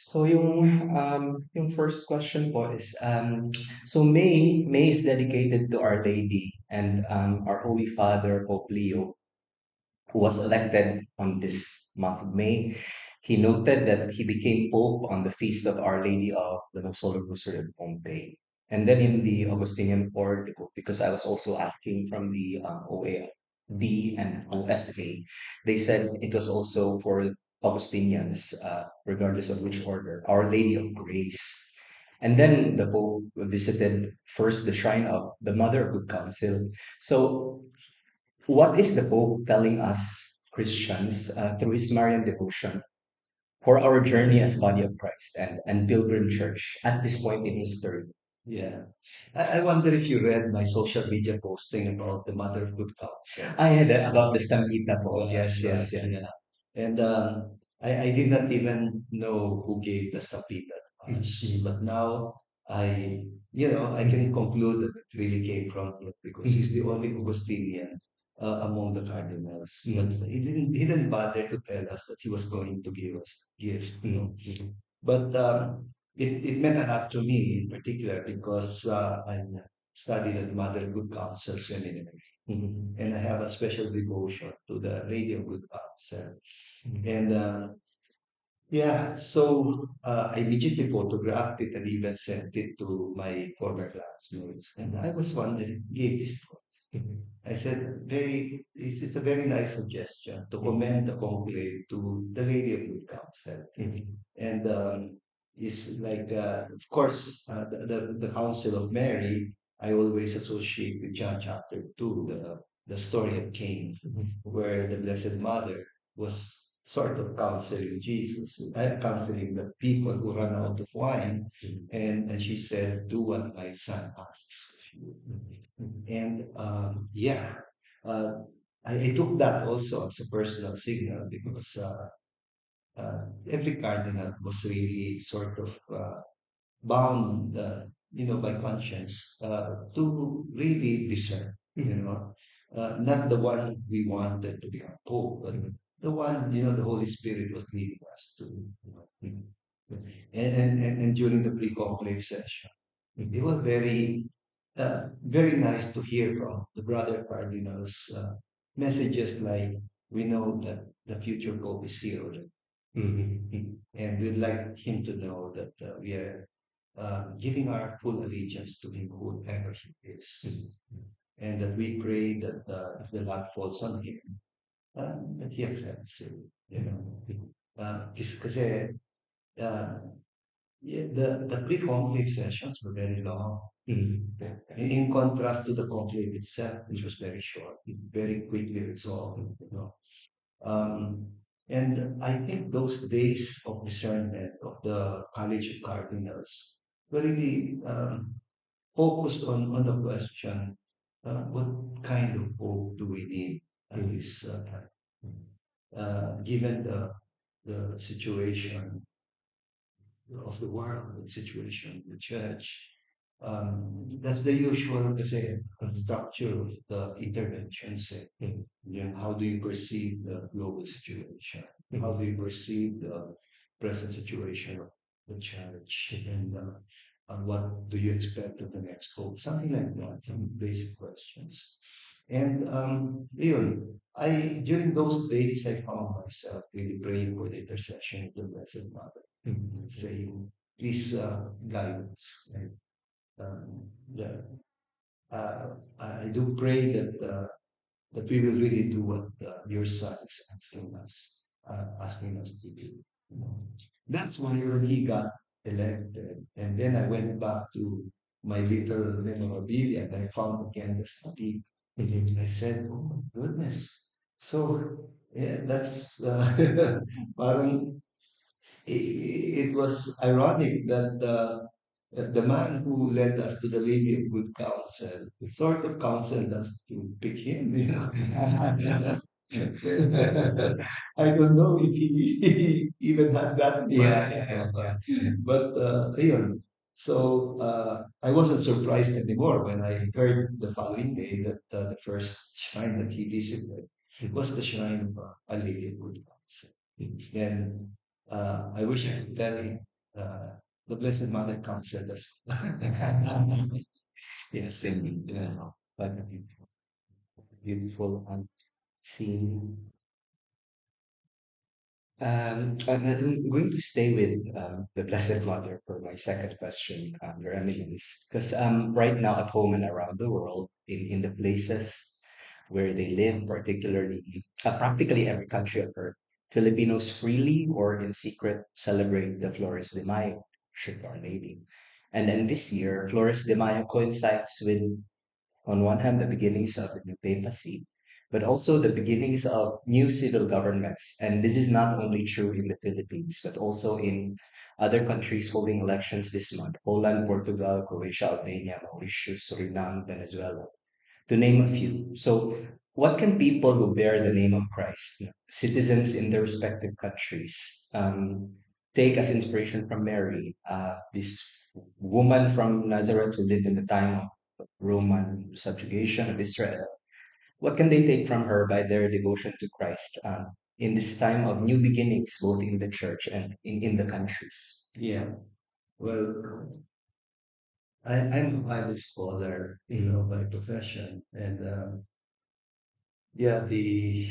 So yung first question po is so May is dedicated to Our Lady and our Holy Father Pope Leo, who was elected on this month of May. He noted that he became Pope on the feast of Our Lady of the Most Holy Rosary of Pompeii. And then in the Augustinian Board, because I was also asking from the OAD and OSA, they said it was also for Augustinians, regardless of which order, Our Lady of Grace. And then the Pope visited first the shrine of the Mother of Good Counsel. So what is the Pope telling us Christians through his Marian devotion for our journey as body of Christ and pilgrim church at this point in history? Yeah. I wonder if you read my social media posting about the Mother of Good Counsel. I had about the Stampita po. That's Yes, right. yes, yeah. Yeah. And I did not even know who gave the sapita to us. But now I can conclude that it really came from him because he's the only Augustinian among the cardinals. But he didn't bother to tell us that he was going to give us gift. But it meant a lot to me in particular because I studied at Mother Good Counsel Seminary. And I have a special devotion to the Lady of Good Counsel. And yeah, so I immediately photographed it and even sent it to my former classmates. And I was wondering, gave these thoughts. I said, it's a very nice suggestion to commend the conclave to the Lady of Good Counsel. And it's like, of course, the Council of Mary, I always associate with John chapter 2, the story of Cain, where the Blessed Mother was sort of counseling Jesus, counseling the people who run out of wine. And she said, do what my son asks of you. And yeah, uh, I took that also as a personal signal because every cardinal was really sort of bound, by conscience to really discern, not the one we wanted to become pope, but the one, the Holy Spirit was leading us to. And during the pre-conclave session, it was very nice to hear from the brother cardinals messages like, we know that the future pope is here already. And we'd like him to know that we are giving our full allegiance to him, whoever he is. And that we pray that if the lot falls on him, that he accepts it. Because yeah, the pre-conclave sessions were very long. In contrast to the conclave itself, which was very short, it very quickly resolved. Um, and I think those days of discernment of the College of Cardinals were really focused on the question, what kind of hope do we need at this time, given the situation of the world, the situation of the church. That's the usual kasi, structure of the interventions. How do you perceive the global situation? How do you perceive the present situation of the church? And what do you expect of the next hope? Something like that, some basic questions. And during those days, I found myself really praying for the intercession of the Blessed Mother, saying, please guide us. And yeah, I do pray that we will really do what your son is asking us to do. That's why when he got elected, and then I went back to my little memorabilia and I found again the study. I said, "Oh my goodness!" So yeah, that's parang it was ironic that the man who led us to the Lady of Good Counsel sort of counseled us to pick him. I don't know if he even had that in mind. But ayun. So I wasn't surprised anymore when I heard the following day that the first shrine that he visited was the shrine of A Lady of Good Counsel. And I wish I could tell him uh, the Blessed Mother counseled us. Yes, indeed. But beautiful scene. I'm going to stay with the Blessed Mother for my second question, Your Eminence, because right now at home and around the world, in the places where they live, particularly practically every country on earth, Filipinos freely or in secret celebrate the Flores de Mayo, worship Our Lady. And then this year, Flores de Mayo coincides with, on one hand, the beginnings of the new papacy, but also the beginnings of new civil governments. And this is not only true in the Philippines, but also in other countries holding elections this month: Poland, Portugal, Croatia, Albania, Mauritius, Suriname, Venezuela, to name a few. So, what can people who bear the name of Christ, citizens in their respective countries, take as inspiration from Mary, this woman from Nazareth who lived in the time of Roman subjugation of Israel? What can they take from her by their devotion to Christ in this time of new beginnings, both in the church and in the countries? Yeah. Well, I'm a Bible scholar, by profession, and yeah, the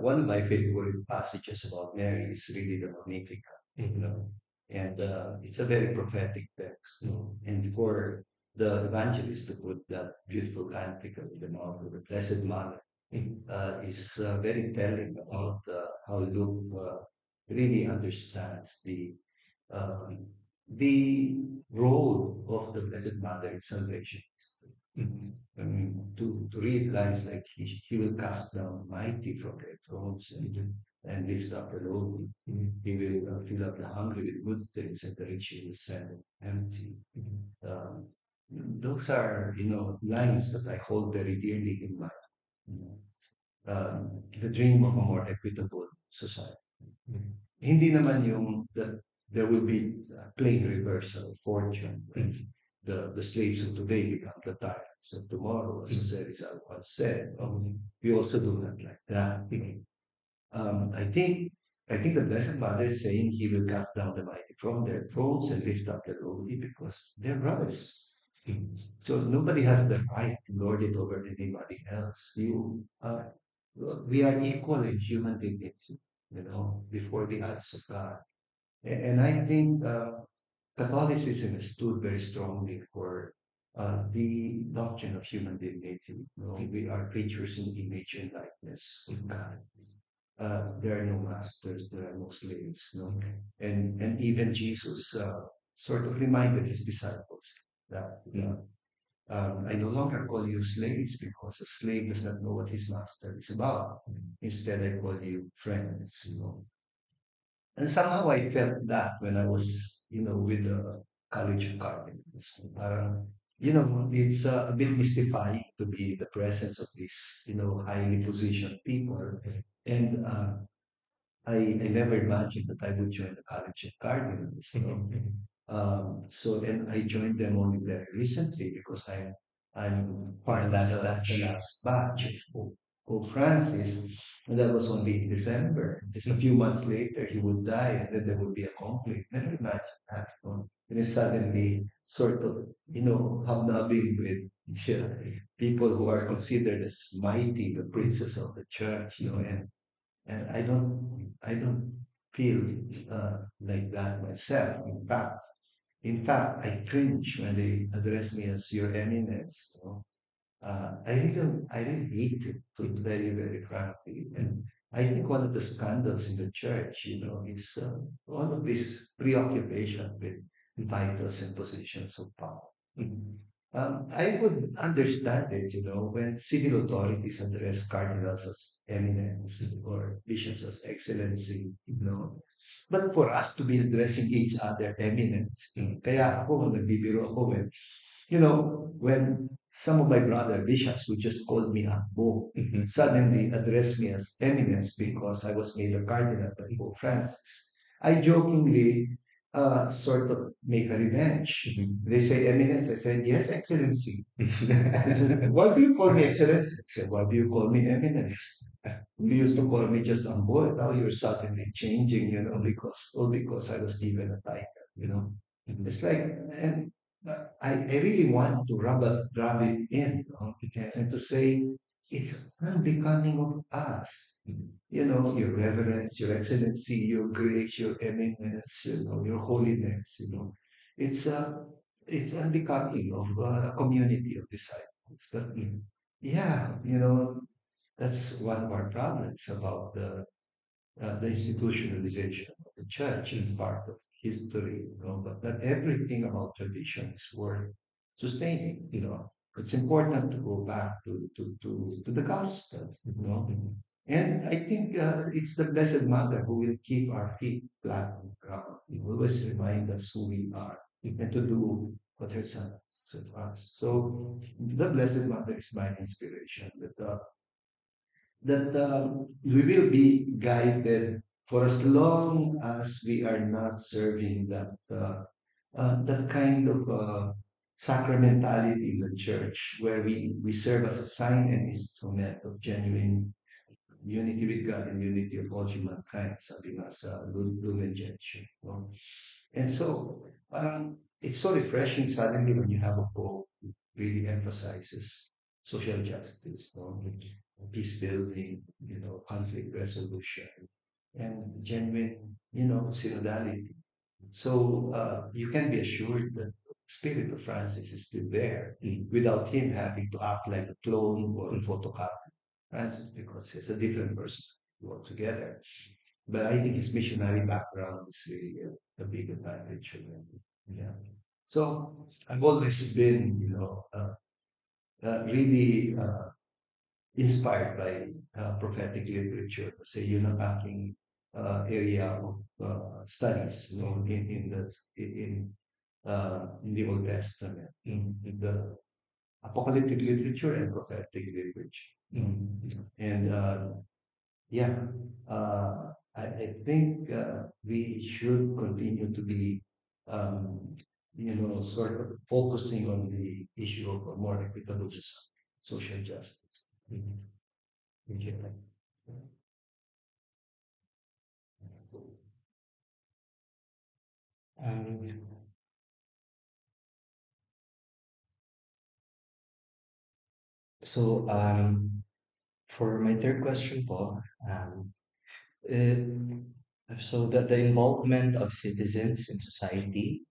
one of my favorite passages about Mary is really the Magnificat, and it's a very prophetic text, and for the evangelist to put that beautiful canticle in the mouth of the Blessed Mother is very telling about how Luke really understands um, the role of the Blessed Mother in salvation. I mean, to read lines like he will cast down mighty from their thrones and lift up the lowly. He will fill up the hungry with good things, and the rich he will send empty. Um, those are, lines that I hold very dearly in mind. You know. The dream of a more equitable society. Hindi naman yung that there will be a plain reversal of fortune. Right? The slaves of today become the tyrants of tomorrow, as Jose Rizal once said. We also do not like that. Um, I think I think the Blessed Mother is saying he will cast down the mighty from their thrones and lift up the lowly because they're brothers. So nobody has the right to lord it over anybody else. We are equal in human dignity, before the eyes of God. And I think Catholicism stood very strongly for the doctrine of human dignity. We are creatures in image and likeness of God. There are no masters, there are no slaves. No? And even Jesus sort of reminded his disciples that I no longer call you slaves because a slave does not know what his master is about. Instead, I call you friends. And somehow I felt that when I was, with the College of Cardinals. It's a bit mystifying to be in the presence of these, highly positioned people. And I never imagined that I would join the College of Cardinals. And I joined them only very recently because I'm part of the last batch of Pope Francis, and that was only in December. Just a few months later, he would die, and then there would be a conflict. Never imagine that. And then suddenly, sort of, hobnobbing with people who are considered as mighty, the princes of the church, and I don't feel like that myself. In fact, I cringe when they address me as Your Eminence. I really hate it, to be very, very frankly. And I think one of the scandals in the church, is all of this preoccupation with titles and positions of power. I would understand it, when civil authorities address cardinals as eminence or bishops as excellency, But for us to be addressing each other eminence, kaya ako, nagbibiro ako when some of my brother bishops would just call me Akbo, suddenly address me as eminence because I was made a cardinal by Pope Francis. I jokingly sort of make a revenge. They say eminence. I said, yes, excellency. They said, why do you call me excellency? I said, why do you call me eminence? You used to call me just Ambo. Now you're suddenly changing, because I was given a title. you know. It's like, and I really want to rub it in, you know, and to say it's unbecoming of us. You know, your reverence, your excellency, your grace, your eminence, you know, your holiness, you know. It's it's unbecoming of a community of disciples. But yeah, you know, that's one of our problems about the institutionalization of the church is part of history, you know, but not everything about tradition is worth sustaining, you know. It's important to go back to the Gospels, you know. And I think it's the Blessed Mother who will keep our feet flat on the ground, who will always remind us who we are and to do what her son asks of us. So the Blessed Mother is my inspiration. That we will be guided for as long as we are not serving that kind of sacramentality in the church where we serve as a sign and instrument of genuine unity with God and unity of all humankind, something as Lumen Gentium. You know? And so it's so refreshing suddenly when you have a pope who really emphasizes social justice, no? Peace building, you know, conflict resolution, and genuine, you know, synodality. So you can be assured that the spirit of Francis is still there without him having to act like a clone or a photocopy. Francis, because he's a different person altogether. But I think his missionary background is really a big advantage for him. Yeah. So I've always been, you know, really inspired by prophetic literature, say, unipacking area of studies, you know, in the Old Testament, in the apocalyptic literature and prophetic literature. And yeah, I think we should continue to be, you know, sort of focusing on the issue of a more equitable social justice. Thank you. Um, so for my third question po, so the involvement of citizens in society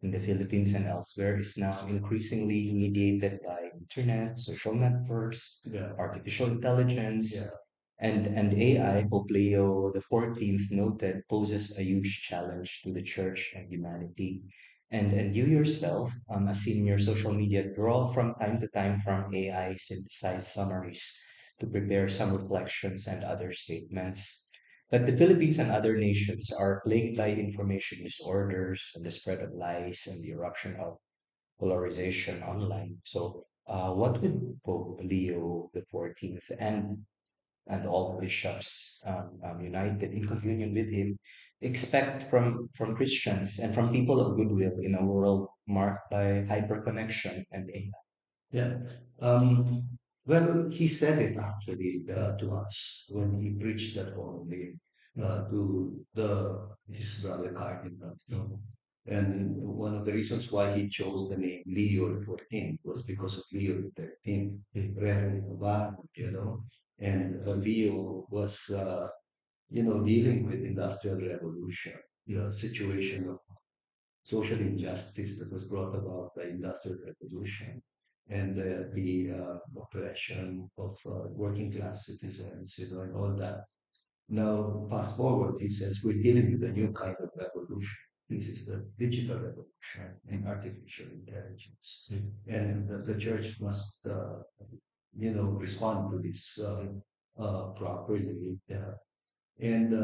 in the Philippines and elsewhere is now increasingly mediated by internet, social networks, Yeah, artificial intelligence, yeah, and AI. Pope Leo the 14th noted poses a huge challenge to the church and humanity. And you yourself, as senior social media, draw from time to time from AI synthesized summaries to prepare some reflections and other statements. But the Philippines and other nations are plagued by information disorders and the spread of lies and the eruption of polarization online. So, what would Pope Leo the 14th and all bishops united in communion with him expect from Christians and from people of goodwill in a world marked by hyperconnection and AI? yeah. Um, well, he said it actually to us when he preached that homily to the his brother Cardinal. You know? And one of the reasons why he chose the name Leo the 14th was because of Leo the 13th, Rerum Novarum, you know. And Leo was, you know, dealing with industrial revolution, you know, situation of social injustice that was brought about by industrial revolution and the oppression of working class citizens, you know, and all that. Now, fast forward, he says we're dealing with a new kind of revolution. This is the digital revolution and artificial intelligence, and the church must, you know, respond to this properly. And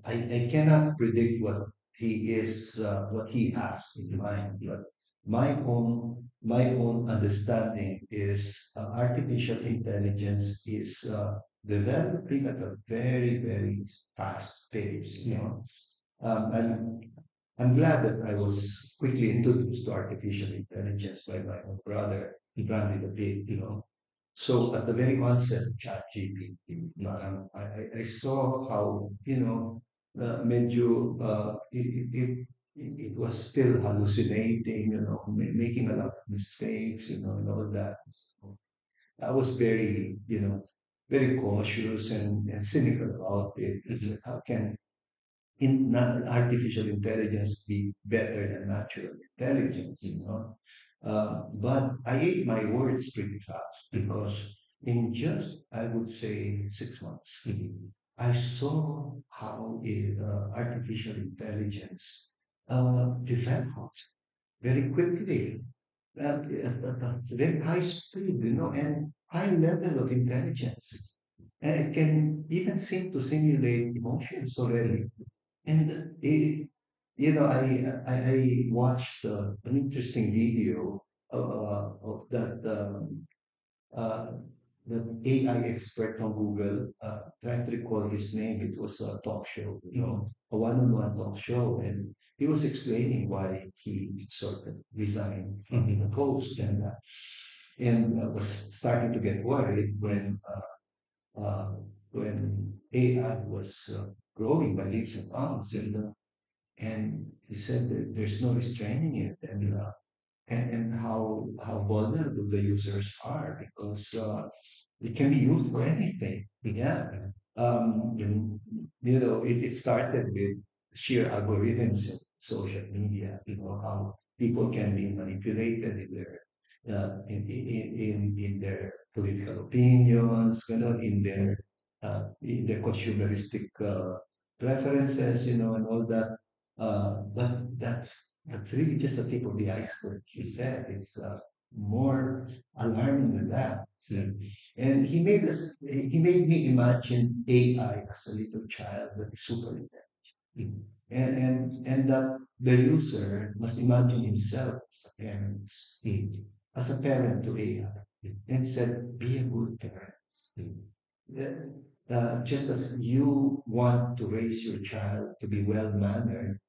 I cannot predict what he has in mind, but my own understanding is artificial intelligence is developing at a very fast pace. You know, I'm glad that I was quickly introduced to artificial intelligence by my own brother, Randy David. You know, so at the very onset of ChatGPT, I saw how, you know, medyo, it was still hallucinating, making a lot of mistakes, and all that. So I was very, very cautious and cynical about it. I said, how can not artificial intelligence be better than natural intelligence, but I ate my words pretty fast because in just, I would say, 6 months, I saw how artificial intelligence develops very quickly. That's very high speed, and high level of intelligence. And it can even seem to simulate emotions already. And I watched an interesting video of uh, that AI expert from Google. Trying to recall his name. It was a talk show, a one-on-one talk show, and he was explaining why he sort of resigned from the post, and was starting to get worried uh, when AI was growing by leaps and bounds, and he said that there's no restraining it, and how vulnerable the users are because it can be used for anything. Yeah. And, it started with sheer algorithms in social media. How people can be manipulated in their political opinions, in their consumeristic preferences, and all that. But that's really just the tip of the iceberg. You said it's more alarming than that. So, and he made me imagine AI as a little child that is super intelligent, and that the user must imagine himself as a parent to AI, and said, "Be a good parent." Yeah. Just as you want to raise your child to be well mannered,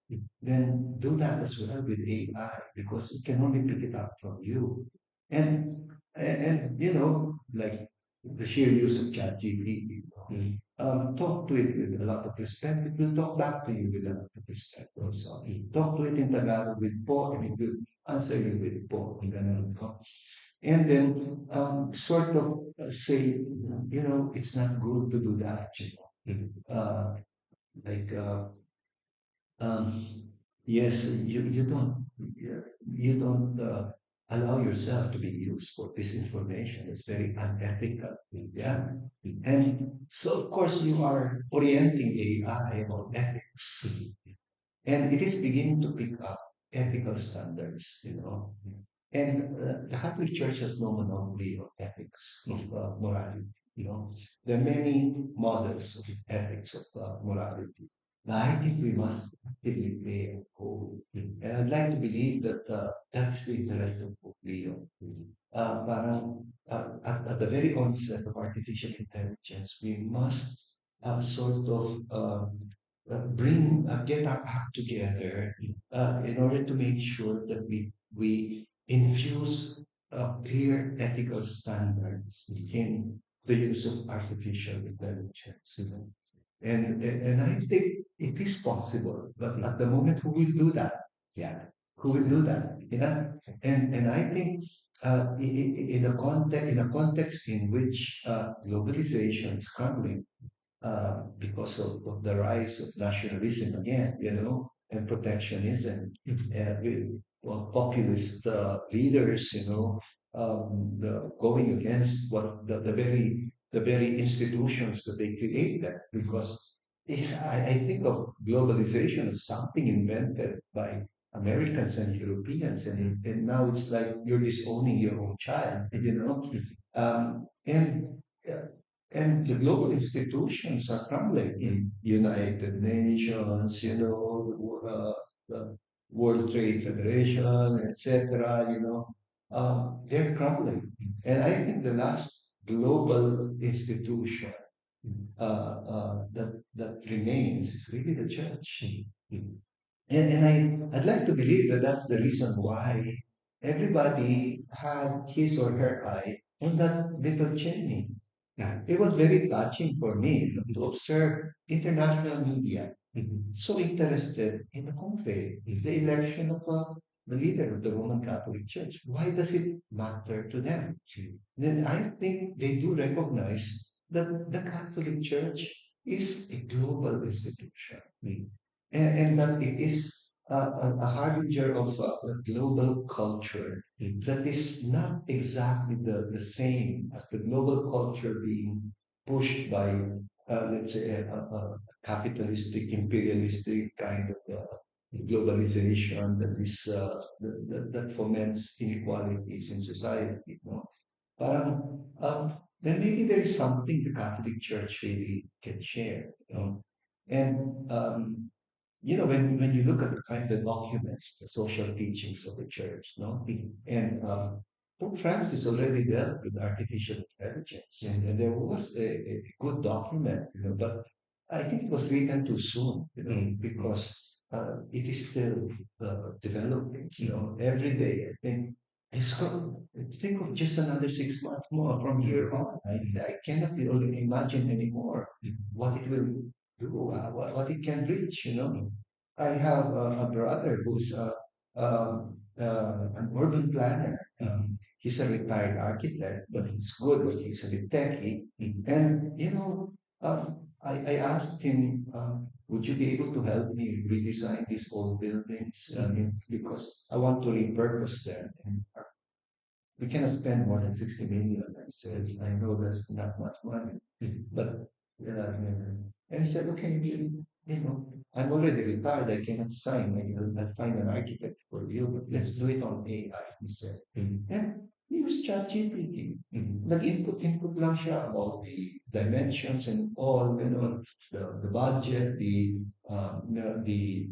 then do that as well with AI because it can only pick it up from you. And like the sheer use of ChatGPT, talk to it with a lot of respect. It will talk back to you with a lot of respect also. Talk to it in Tagalog with po, and it will answer you with po. Ganun, no? And then sort of say, it's not good to do that, like um, yes, you don't allow yourself to be used for disinformation. It's very unethical. Yeah. And so, of course, you are orienting AI on ethics, and it is beginning to pick up ethical standards. And the Catholic Church has no monopoly of ethics, of morality. There are many models of ethics of morality. Now, I think we must actively play a role. And I'd like to believe that that is the interest of Pope Leo. Parang at the very onset of artificial intelligence, we must sort of get our act together in order to make sure that we infuse clear ethical standards in the use of artificial intelligence. And I think it is possible, but at the moment, who will do that? Yeah, who will do that? And I think in a context in which globalization is crumbling, because of the rise of nationalism again, and protectionism, with populist leaders, going against what the very institutions that they created. Because I think of globalization as something invented by Americans and Europeans, and now it's like you're disowning your own child. And and the global institutions are crumbling. United Nations, the World Trade Federation, etc. They're crumbling. And I think the last global institution that remains is really the church. And I'd like to believe that that's the reason why everybody had his or her eye on that little chimney. It was very touching for me to observe international media so interested in the conclave, the election of the leader of the Roman Catholic Church. Why does it matter to them? Then I think they do recognize that the Catholic Church is a global institution, and that it is a harbinger of a global culture that is not exactly the same as the global culture being pushed by, let's say, a capitalistic, imperialistic kind of globalization that is that foments inequalities in society. You know? Then maybe there is something the Catholic Church really can share. You know? And when you look at the kind of documents, the social teachings of the church, no, and Pope Francis already dealt with artificial intelligence, and there was a good document, but I think it was written too soon, because it is still developing, every day. I think it's got, think of just another 6 months more from here on. I cannot imagine anymore what it will do, what it can reach. I have a brother who's an urban planner. He's a retired architect, but he's good, but he's a bit techy. And, I asked him, would you be able to help me redesign these old buildings? Because I want to repurpose them. And we cannot spend more than 60 million. I said, I know that's not much money, but and he said, okay, I'm already retired. I cannot sign. I'll find an architect for you, but let's do it on AI. He said, and he was ChatGPT. Nag-input lang siya about the dimensions and all, the budget, the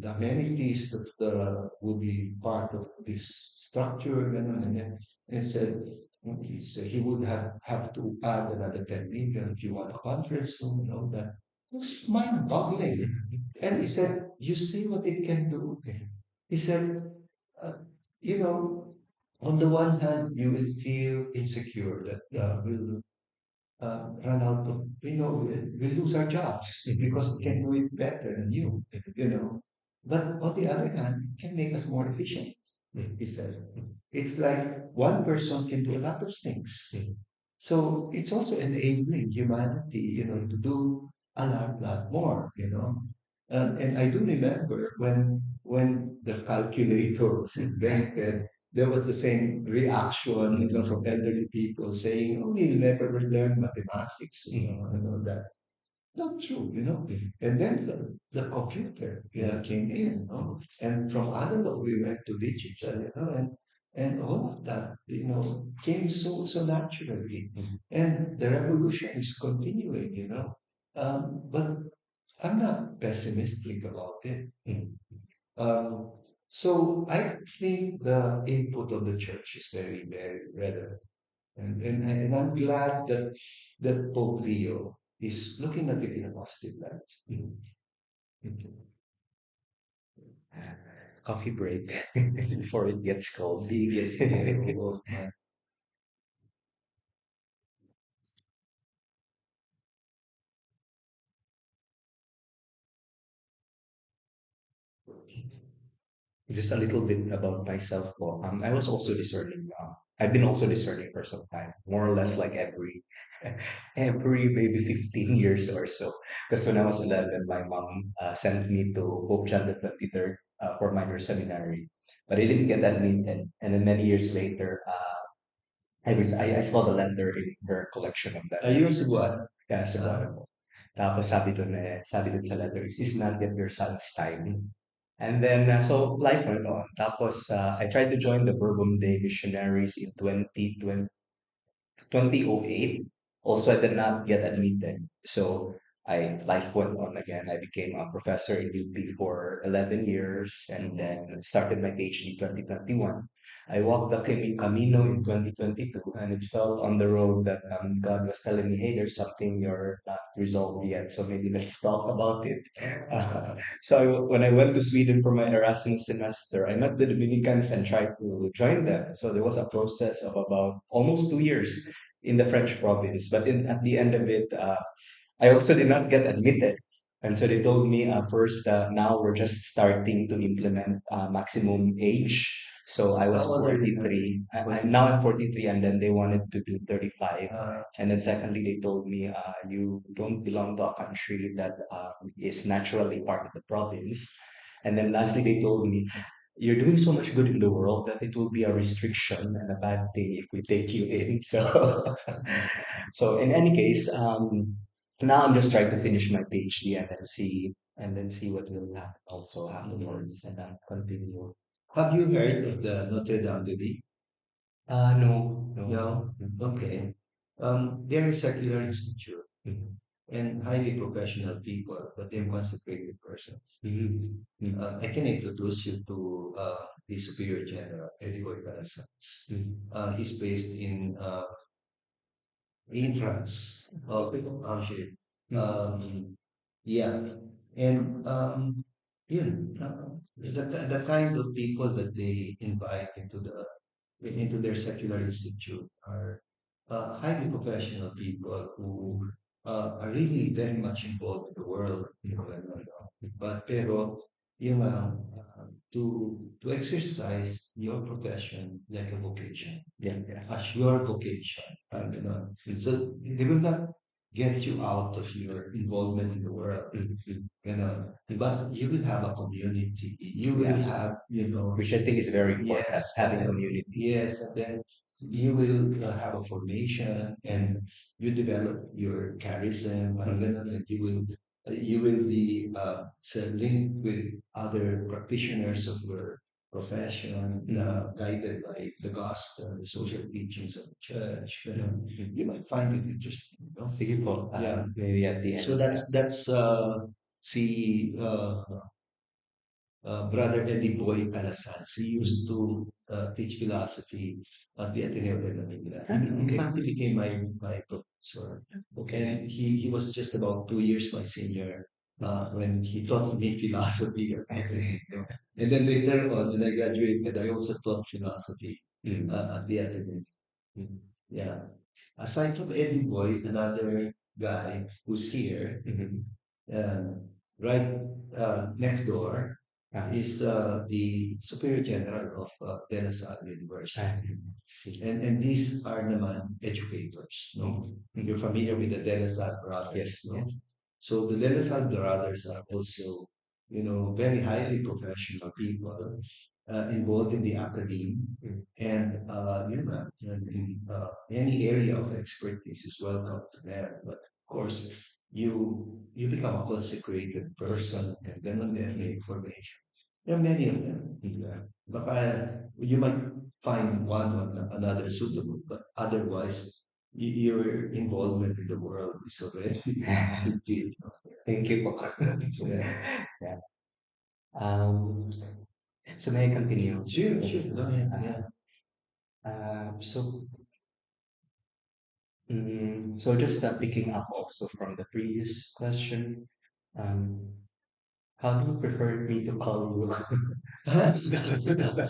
amenities that will be part of this structure, and then and said he would have to add another 10 million if you want a conference room, that was mind-boggling. And he said, you see what it can do? He said, uh, you know, on the one hand, you will feel insecure that we'll run out of, we lose our jobs because we can do it better than you know. But on the other hand, it can make us more efficient, he said. It's like one person can do a lot of things. So it's also enabling humanity, to do a lot more. And I do remember when the calculator was invented, there was the same reaction, from elderly people saying, "Oh, we'll never learn mathematics," that. Not true. And then the computer came in. And from analog we went to digital, and all of that, came so naturally. And the revolution is continuing. But I'm not pessimistic about it. Um, so I think the input of the church is very, very relevant. And I'm glad that Pope Leo is looking at it in a positive light. Coffee break before it gets cold. Yes, oh, man. Just a little bit about myself po. I was also discerning. I've been also discerning for some time, more or less like every maybe 15 years or so. Because when I was 11, my mom sent me to Pope John the 23rd for minor seminary, but I didn't get admitted. And then many years later, I saw the letter in her collection of Ayun letters. si Juan. Yeah, sabi ko. Tapos sabi dun sa letter, is not yet your son's time. And then, so life went on. Tapos, I tried to join the Bourbon Day Missionaries in 2008. Also, I did not get admitted. So life went on again. I became a professor in UP for 11 years and then started my PhD in 2021. I walked the Camino in 2022 and it felt on the road that God was telling me, hey, there's something you're not resolved yet. So maybe let's talk about it. When I went to Sweden for my Erasmus semester, I met the Dominicans and tried to join them. So there was a process of about almost 2 years in the French province. But at the end of it, I also did not get admitted. And so they told me first, now we're just starting to implement maximum age. So I was How old are you now? 43. Now 43. I'm 43, and then they wanted to do 35. And then secondly, they told me, you don't belong to a country that is naturally part of the province. And then lastly, they told me, you're doing so much good in the world that it will be a restriction and a bad thing if we take you in. So, so in any case, now I'm just trying to finish my PhD and then see what will happen also afterwards and then continue. Have you heard of the Notre Dame de Vie? No, no. No? Okay. They're a secular institute Mhm. and highly professional people, but they're consecrated persons. Mhm. Mhm. I can introduce you to the Superior General, Edward Galasans. Mhm. He's based in France. Alger. Um, yeah, and yun, the kind of people that they invite into their secular institute are highly professional people who are really very much involved in the world, you know, but pero yung to exercise your profession like a vocation, Yeah, yeah. as your vocation, ganun. So they will not get you out of your involvement in the world, Mhm. ganun. But you will have a community. You will Yeah. have, you know, Which I think is very important, yes, and having then community. yes, and then you will have a formation and you develop your charism, parang ganun, and you will be linked with other practitioners of your profession, guided by the gospel, the social teachings of the church. Ganun. You might find it interesting. No? Sige po, Yeah. maybe at the end. So that's si Brother Eddie Boy Calasans. He used to teach philosophy at the Ateneo de Manila. In fact, he became my professor. And he was just about 2 years my senior when he taught me philosophy at Ateneo. And then later on, when I graduated, I also taught philosophy at the Ateneo. Yeah. Aside from Eddie Boy, another guy who's here, uh, right next door is the Superior General of De La Salle University. And these are naman educators. No? You're familiar with the De La Salle brothers. Yes, No? yes. So the De La Salle brothers are also, you know, very highly professional people involved in the academe and you know, in any area of expertise is welcome to them. But of course, you become a consecrated person and then may information. There are many of them. Yeah. But you might find one or another suitable, but otherwise, your involvement in the world is already big. Thank you po. Yeah. Yeah. Um, so may I continue? Sure, sure. Go ahead. Yeah. So, so just picking up also from the previous question, um, how do you prefer me to call you?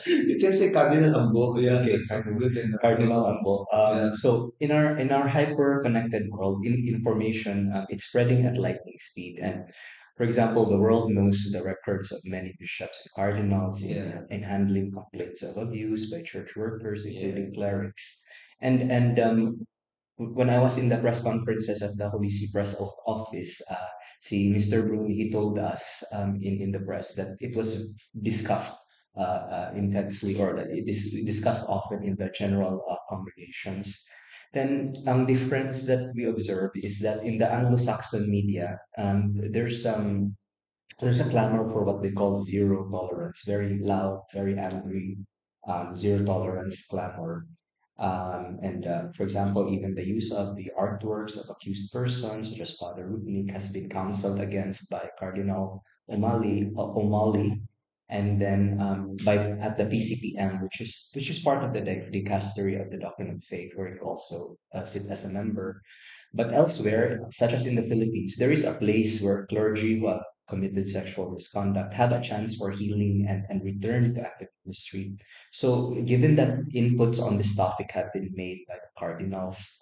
You can say Cardinal Ambo. Yeah, Okay, that's good enough. Cardinal Ambo. Yeah. So in our hyper connected world, information it's spreading at lightning speed. And for example, the world knows the records of many bishops and cardinals Yeah. in handling complaints of abuse by church workers, including Yeah. clerics. And when I was in the press conferences at the Holy See Press Office, see Mr. Bruni, he told us in the press that it was discussed intensely or that it is discussed often in the general congregations. Then ang difference that we observe is that in the Anglo-Saxon media, there's a clamor for what they call zero tolerance, very loud, very angry, zero tolerance clamor. And for example, even the use of the artworks of accused persons, such as Father Rudnick, has been counseled against by Cardinal O'Malley, and then by at the PCPM, which is part of the dicastery of the Doctrine of Faith, where you also sit as a member. But elsewhere, such as in the Philippines, there is a place where clergy who have committed sexual misconduct have a chance for healing and return to active ministry. So, given that inputs on this topic have been made by the cardinals,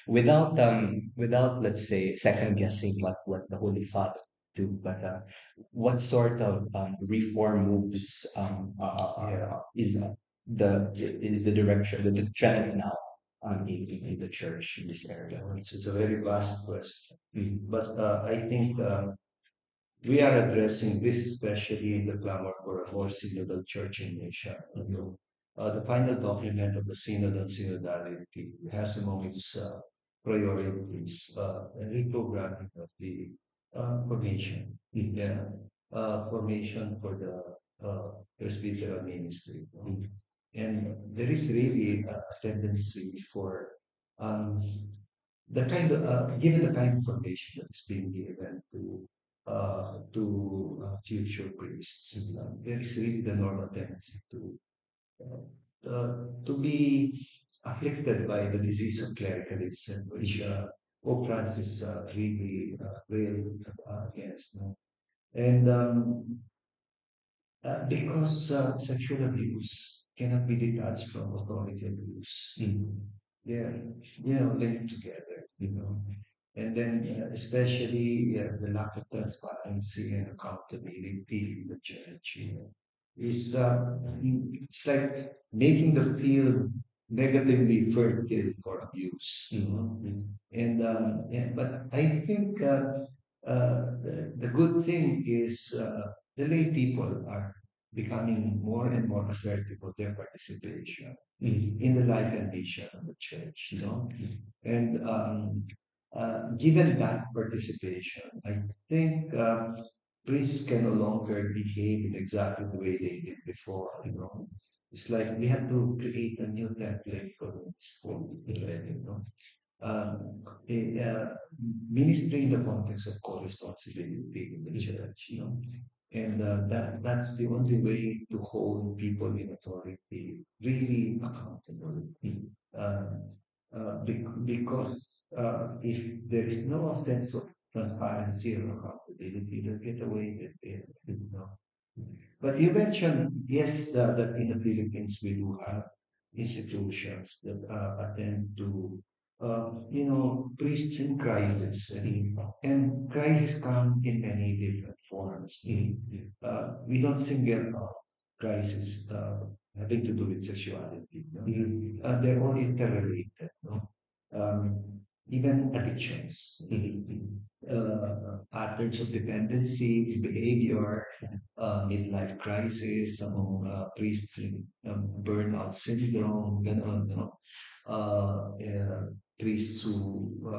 without let's say second guessing what the Holy Father too. But what sort of reform moves is the direction, the trend now in the church in this area? It's a very vast question. But I think we are addressing this, especially in the clamor for a more synodal church in Asia. The final document of the Synod on Synodality has among its priorities a reprogramming of the formation, formation for the presbyteral ministry. And there is really a tendency for um, the kind of given the kind of formation that is being given to future priests, there is really the normal tendency to be afflicted by the disease of clericalism, which Pope Francis really railed against. No? And because sexual abuse cannot be detached from authority abuse. Yeah, linked together, And then, especially the lack of transparency and accountability in the church, is it's like making the field negatively fertile for abuse. And but I think the good thing is the lay people are becoming more and more assertive of their participation in the life and mission of the church. And given that participation, I think priests can no longer behave in exactly the way they did before. It's like we have to create a new template for this, ministry in the context of co-responsibility in the church. And that's the only way to hold people in authority really accountable. Uh, because if there is no sense of transparency or accountability, they'll get away with it. But you mentioned, yes, that in the Philippines we do have institutions that attend to, priests in crisis. And crises come in many different forms. We don't single out crisis having to do with sexuality. They're all interrelated. Um, even addictions, patterns of dependency, behavior, midlife crisis, among priests in burnout syndrome, priests who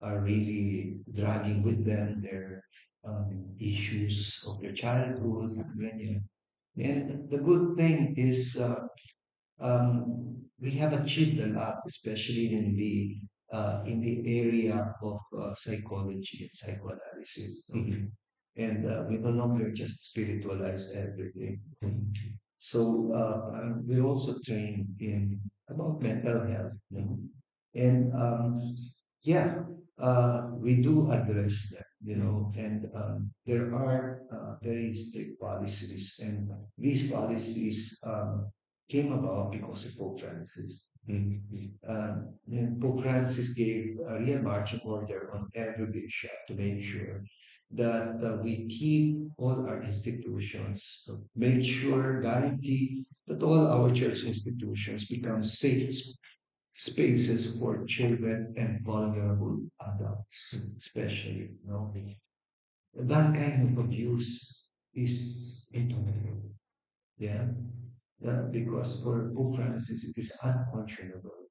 are really dragging with them their issues of their childhood. And the good thing is we have achieved a lot, especially in the area of psychology and psychoanalysis. And we no longer just spiritualize everything. So we're also trained in about mental health. And yeah, we do address that. And there are very strict policies, and these policies came about because of Pope Francis. And Pope Francis gave a real marching order on every bishop to make sure that we keep all our institutions, make sure, guarantee that all our church institutions become safe spaces for children and vulnerable adults, especially. That kind of abuse is intolerable. Yeah. Because for Pope Francis, it is unconscionable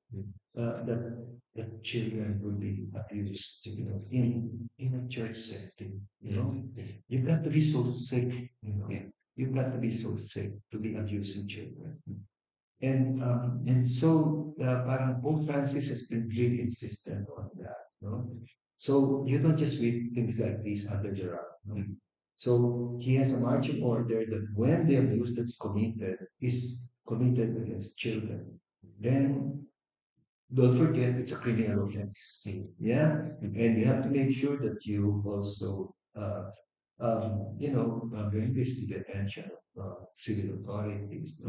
that children will be abused, in a church setting. You've got to be so sick. You've got to be so sick to be abusing children. And so parang Pope Francis has been really insistent on that. So you don't just read things like these under the rug. So he has a marching order that when the abuse that's committed is committed against children, then don't forget it's a criminal offense. Yeah, and you have to make sure that you also, bring this to the attention of civil authorities.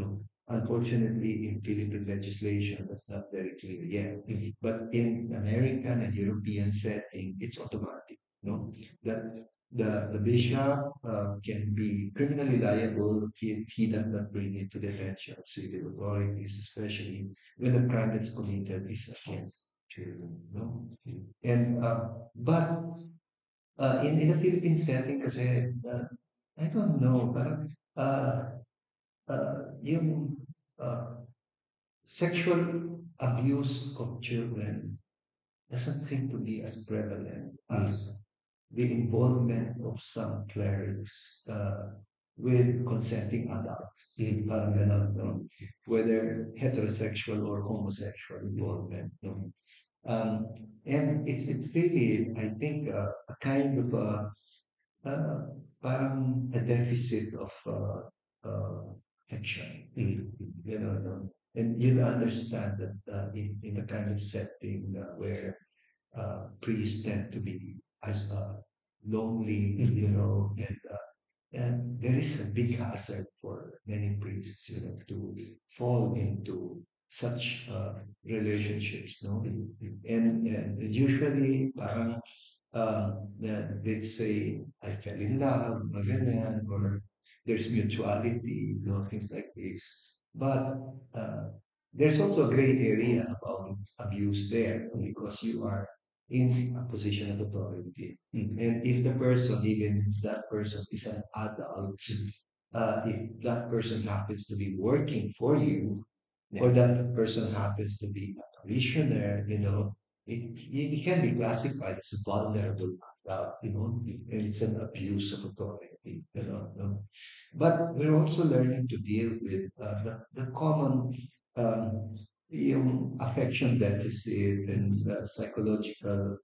Unfortunately, in Philippine legislation, that's not very clear yet. But in American and European setting, it's automatic. That the bishop can be criminally liable if he does not bring it to the attention of civil authorities, especially when the crime that's committed is against children. No? And but in the Philippine setting kasi I don't know, parang yung sexual abuse of children doesn't seem to be as prevalent as the involvement of some clerics with consenting adults. Parang ganon, no? Whether heterosexual or homosexual involvement. No? Um, and it's really, I think, a kind of uh, parang a deficit of affection. You know, no? And you understand that in a kind of setting where priests tend to be as lonely, you know, and there is a big hazard for many priests, you know, to fall into such relationships, no? And usually, parang they'd say, I fell in love, mga ganyan, or there's mutuality, you know, things like this. But there's also a gray area about abuse there because you are in a position of authority. And if the person, even if that person is an adult, if that person happens to be working for you, or that person happens to be a parishioner, you know, it can be classified as a vulnerable you know, and it's an abuse of authority, you know. No? But we're also learning to deal with the common yung affection deficit and psychological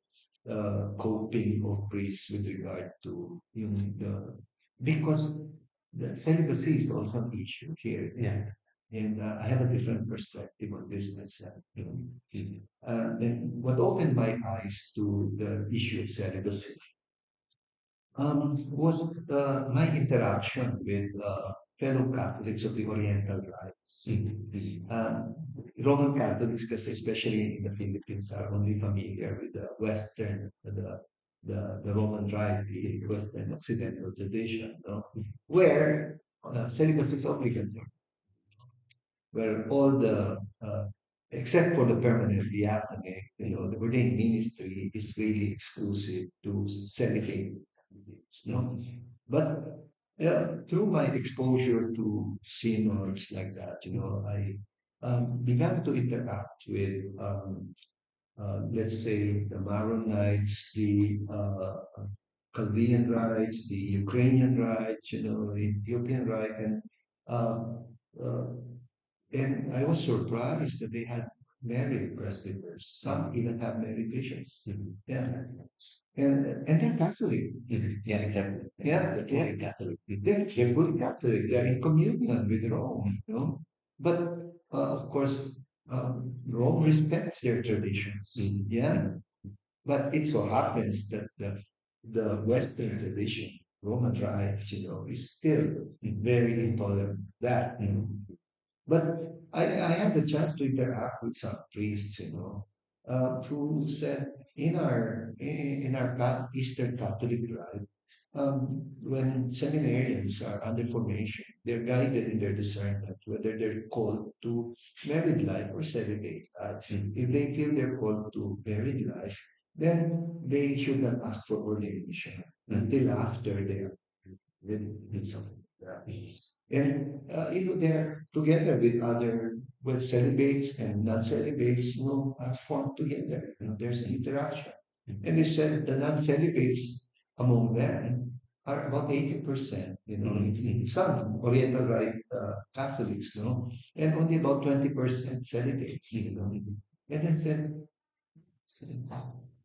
coping of priests with regard to yung because the celibacy is also an issue here. Yeah. And I have a different perspective on this myself. You know? And what opened my eyes to the issue of celibacy was my interaction with fellow Catholics of the Oriental rites. Roman Catholics, kasi especially in the Philippines, are only familiar with the Western, the Roman rite, the Western Occidental tradition, no? Where celibacy is obligatory, where all the except for the permanent diaconate, you know, the ordained ministry is really exclusive to celibate candidates, no? But through my exposure to synods like that, you know, I began to interact with, let's say, the Maronites, the Chaldean rites, the Ukrainian rites, you know, the Ethiopian rite, um, uh, and I was surprised that they had married presbyters. Some even have married bishops. Yeah. And they're Catholic. Yeah, exactly. Yeah, they're Catholic. They're fully Catholic. They're in communion with Rome, you know. But of course, Rome respects their traditions. Yeah. But it so happens that the Western tradition, Roman Rite, you know, is still very intolerant of that. You know. But I had the chance to interact with some priests, you know, who said in our Eastern Catholic rite, when seminarians are under formation, they're guided in their discernment whether they're called to married life or celibate life. If they feel they're called to married life, then they should not ask for ordination until after they are with something. And you know, they're together with other with celibates and non-celibates, you know, are formed together. You know, there's an interaction. And they said the non-celibates among them are about 80%, you know, in some Oriental Rite Catholics, you know, and only about 20% celibates, you know. And I said,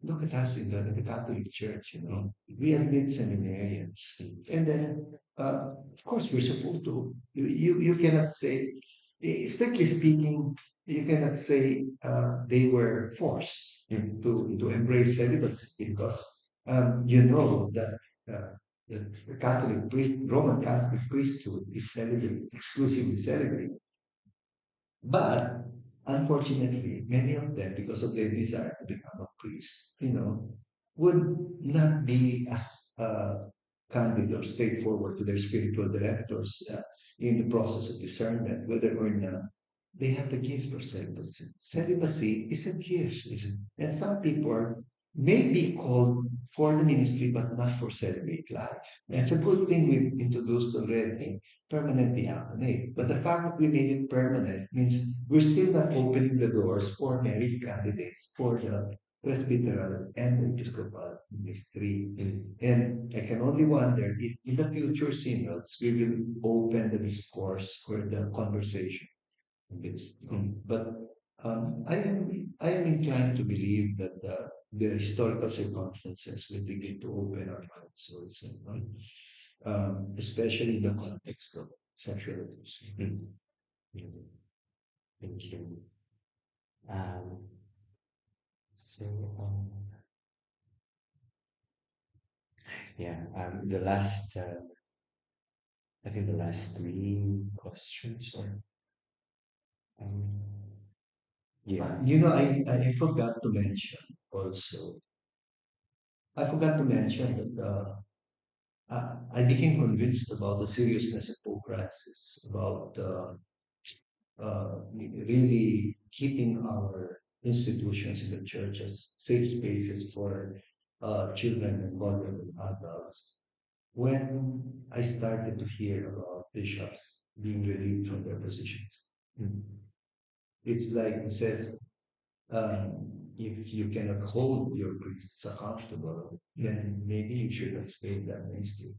look at us in the Catholic Church, you know, we have been seminarians. And then, of course, we're supposed to, you cannot say, strictly speaking, you cannot say they were forced to embrace celibacy because you know that the Roman Catholic priesthood is celibate, exclusively celibate. But unfortunately, many of them, because of their desire to become a priest, you know, would not be as candid or straightforward to their spiritual directors in the process of discernment, whether or not they have the gift of celibacy. Celibacy is a gift. And some people may be called for the ministry, but not for celibate life. And it's a good thing we've introduced already permanent diaconate. But the fact that we made it permanent means we're still not opening the doors for married candidates for the presbyteral and episcopal ministry. And I can only wonder if in the future synods we will open the discourse or the conversation on this. But I am inclined to believe that the historical circumstances will begin to open our minds. So it's especially in the context of sexual abuse. Thank you. Um, so, um, yeah, the last, I think the last three questions or, um, yeah. I forgot to mention also. I forgot to mention that I became convinced about the seriousness of Pope Francis, about really keeping our institutions in the church as safe spaces for children and vulnerable adults. When I started to hear about bishops being relieved from their positions, it's like it says, if you cannot hold your priests accountable, then maybe you should not stay in that ministry.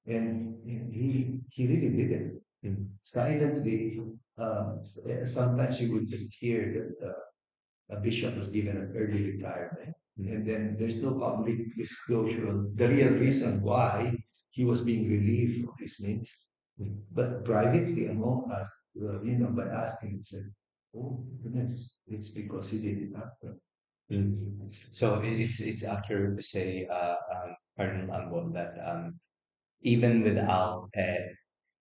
And he really did it. Silently, sometimes you would just hear that a bishop was given an early retirement, and then there's no public disclosure on the real reason why he was being relieved from his ministry. But privately among us, by asking, said, "Oh goodness, it's because he didn't have them." So it's accurate to say, Cardinal Ambon, that even without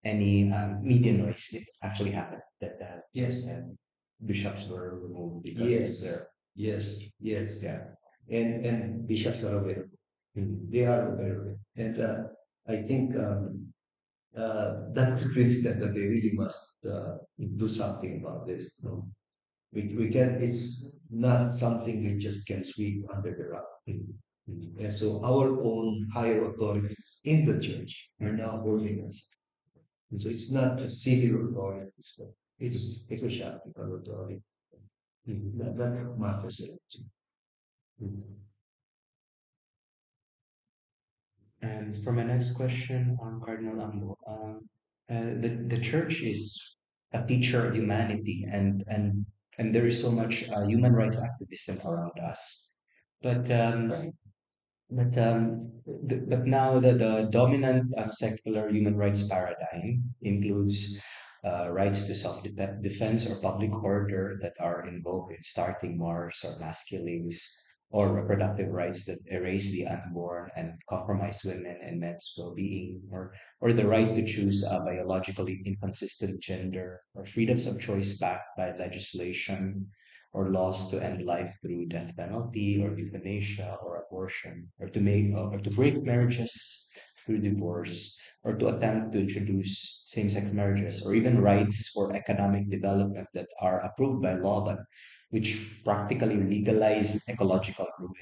any media noise, it actually happened that Yes, bishops were removed because of their yes, yeah. and bishops are aware. They are aware of it, and I think that convinced them that they really must do something about this. We can. It's not something we just can sweep under the rug. And so our own higher authorities in the church are now holding us. So it's not a civil authorities, but it's ecclesiastical authority. That matters a lot. And for my next question on Cardinal Ambo, the church is a teacher of humanity, and there is so much human rights activism around us. But but now the dominant secular human rights paradigm includes rights to self-defense or public order that are invoked in starting wars or mass killings, or reproductive rights that erase the unborn and compromise women and men's well-being, or the right to choose a biologically inconsistent gender, or freedoms of choice backed by legislation or laws to end life through death penalty or euthanasia or abortion, or to make or to break marriages through divorce, or to attempt to introduce same-sex marriages, or even rights for economic development that are approved by law but which practically legalize ecological ruin.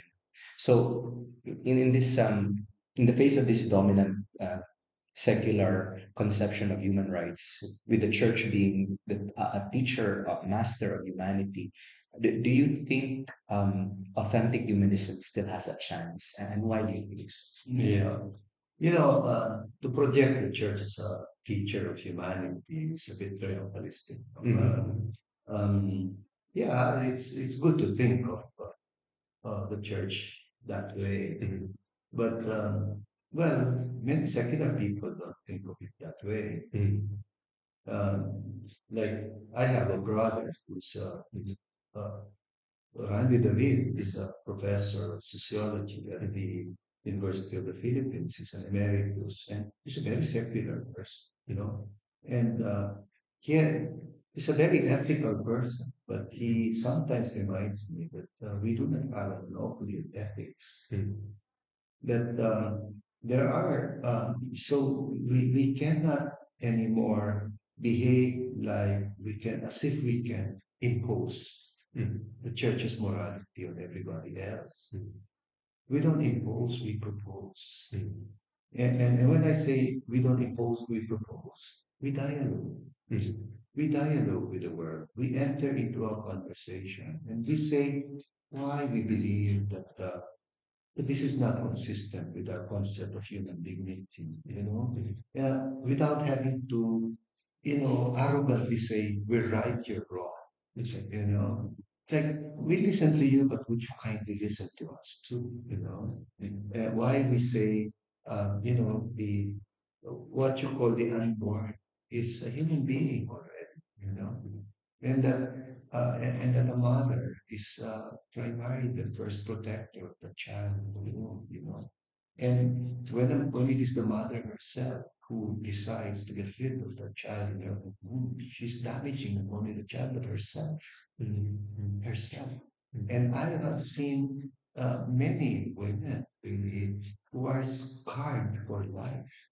So, in this in the face of this dominant secular conception of human rights, with the church being a teacher, a master of humanity, do you think authentic humanism still has a chance? And why do you think so? Yeah. To project the church as a teacher of humanity is a bit triumphalistic. Um, yeah, it's good to think of the church that way. But well, many secular people don't think of it that way. Like I have a brother who's uh, Randy David is a professor of sociology at the University of the Philippines. He's an emeritus, and he's a very secular person. And he he's a very ethical person, but he sometimes reminds me that we do not have a monopoly of ethics. That there are so we cannot anymore behave like we can as if we can impose the church's morality on everybody else. We don't impose, we propose. And when I say we don't impose, we propose, we dialogue. We dialogue with the world. We enter into a conversation and we say why we believe that but this is not consistent with our concept of human dignity, without having to, arrogantly say, we're right, you're wrong. It's like, we listen to you, but would you kindly listen to us too, why we say, what you call the unborn is a human being already, and that the mother is primarily the first protector of the child in the womb, And when it is the mother herself who decides to get rid of the child in her womb, she's damaging not only the child but herself, herself. And I have seen many women really who are scarred for life,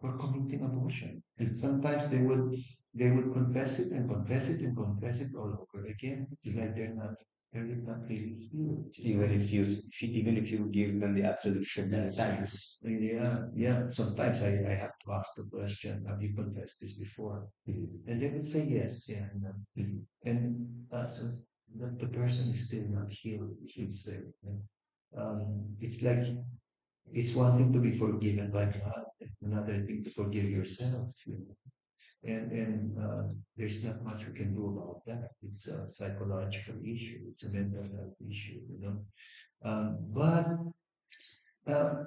for committing abortion. And sometimes they would confess it and confess it and confess it all over again. It's like they're not really healed. Even if you give them the absolution many That's right. times. Yeah, yeah. Sometimes I have to ask the question, have you confessed this before? And they would say yes, yeah. And so the person is still not healed, he's say. It's like it's one thing to be forgiven by God, another thing to forgive yourself. And there's not much we can do about that. It's a psychological issue. It's a mental health issue. But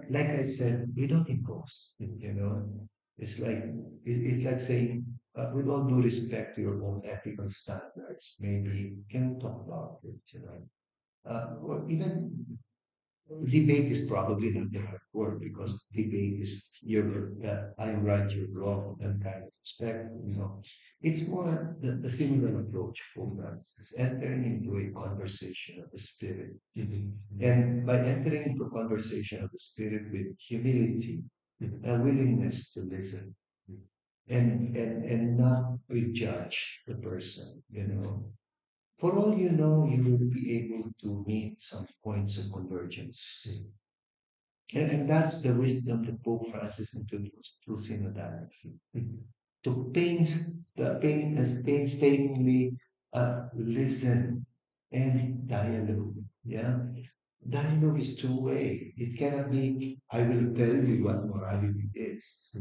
like I said, we don't impose. It's like it's like saying, with all due respect to your own ethical standards, maybe can we talk about it. Or even debate is probably not the right word because debate is I'm right, you're wrong, that kind of respect. It's more the similar approach for us is entering into a conversation of the spirit. And by entering into a conversation of the spirit with humility, a willingness to listen, and not prejudge the person. For all you know, you will be able to meet some points of convergence. And that's the wisdom that Pope Francis introduced through synodality. To painstakingly listen and dialogue. Yeah. Dialogue is two-way. It cannot be, I will tell you what morality is.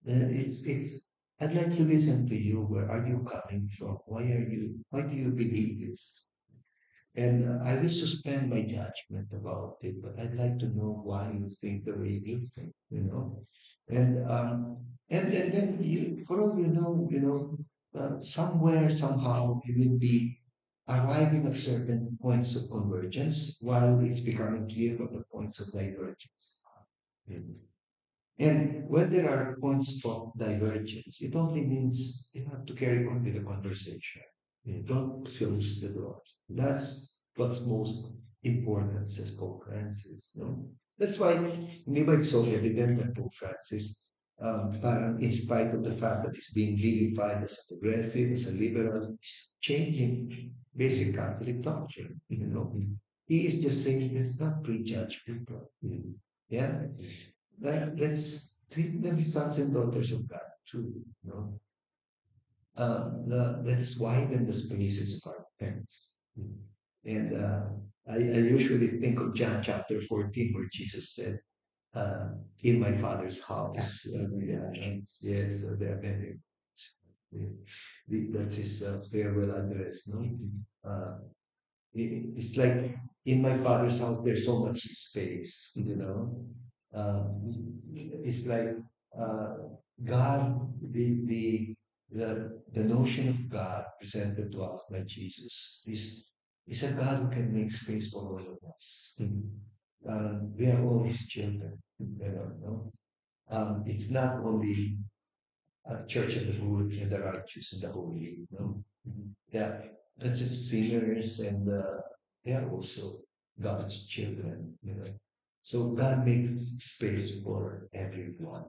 It's I'd like to listen to you. Where are you coming from? Why do you believe this? And I will suspend my judgment about it, but I'd like to know why you think the way you think. And then for all somewhere, somehow, you will be arriving at certain points of convergence while it's becoming clear what the points of divergence are. And when there are points of divergence, it only means you have to carry on with the conversation. You don't close the doors. That's what's most important, says Pope Francis. No? That's why hindi ba it's so evident that Pope Francis, parang in spite of the fact that he's being vilified as a progressive, as a liberal, changing basic Catholic doctrine. He is just saying let's not prejudge people. Yeah, let's treat them as sons and daughters of God too. Let us widen the spaces of our fence. And I usually think of John chapter 14, where Jesus said, in my Father's house. Yeah, yes, there are many. That's his farewell address. No, uh, it's like in my Father's house, there's so much space. It's like uh, God, the notion of God presented to us by Jesus is a God who can make space for all of us. We are all His children. No? It's not only a church of the good and the righteous and the holy. No? Yeah, that's just sinners, and they are also God's children. So God makes space for everyone.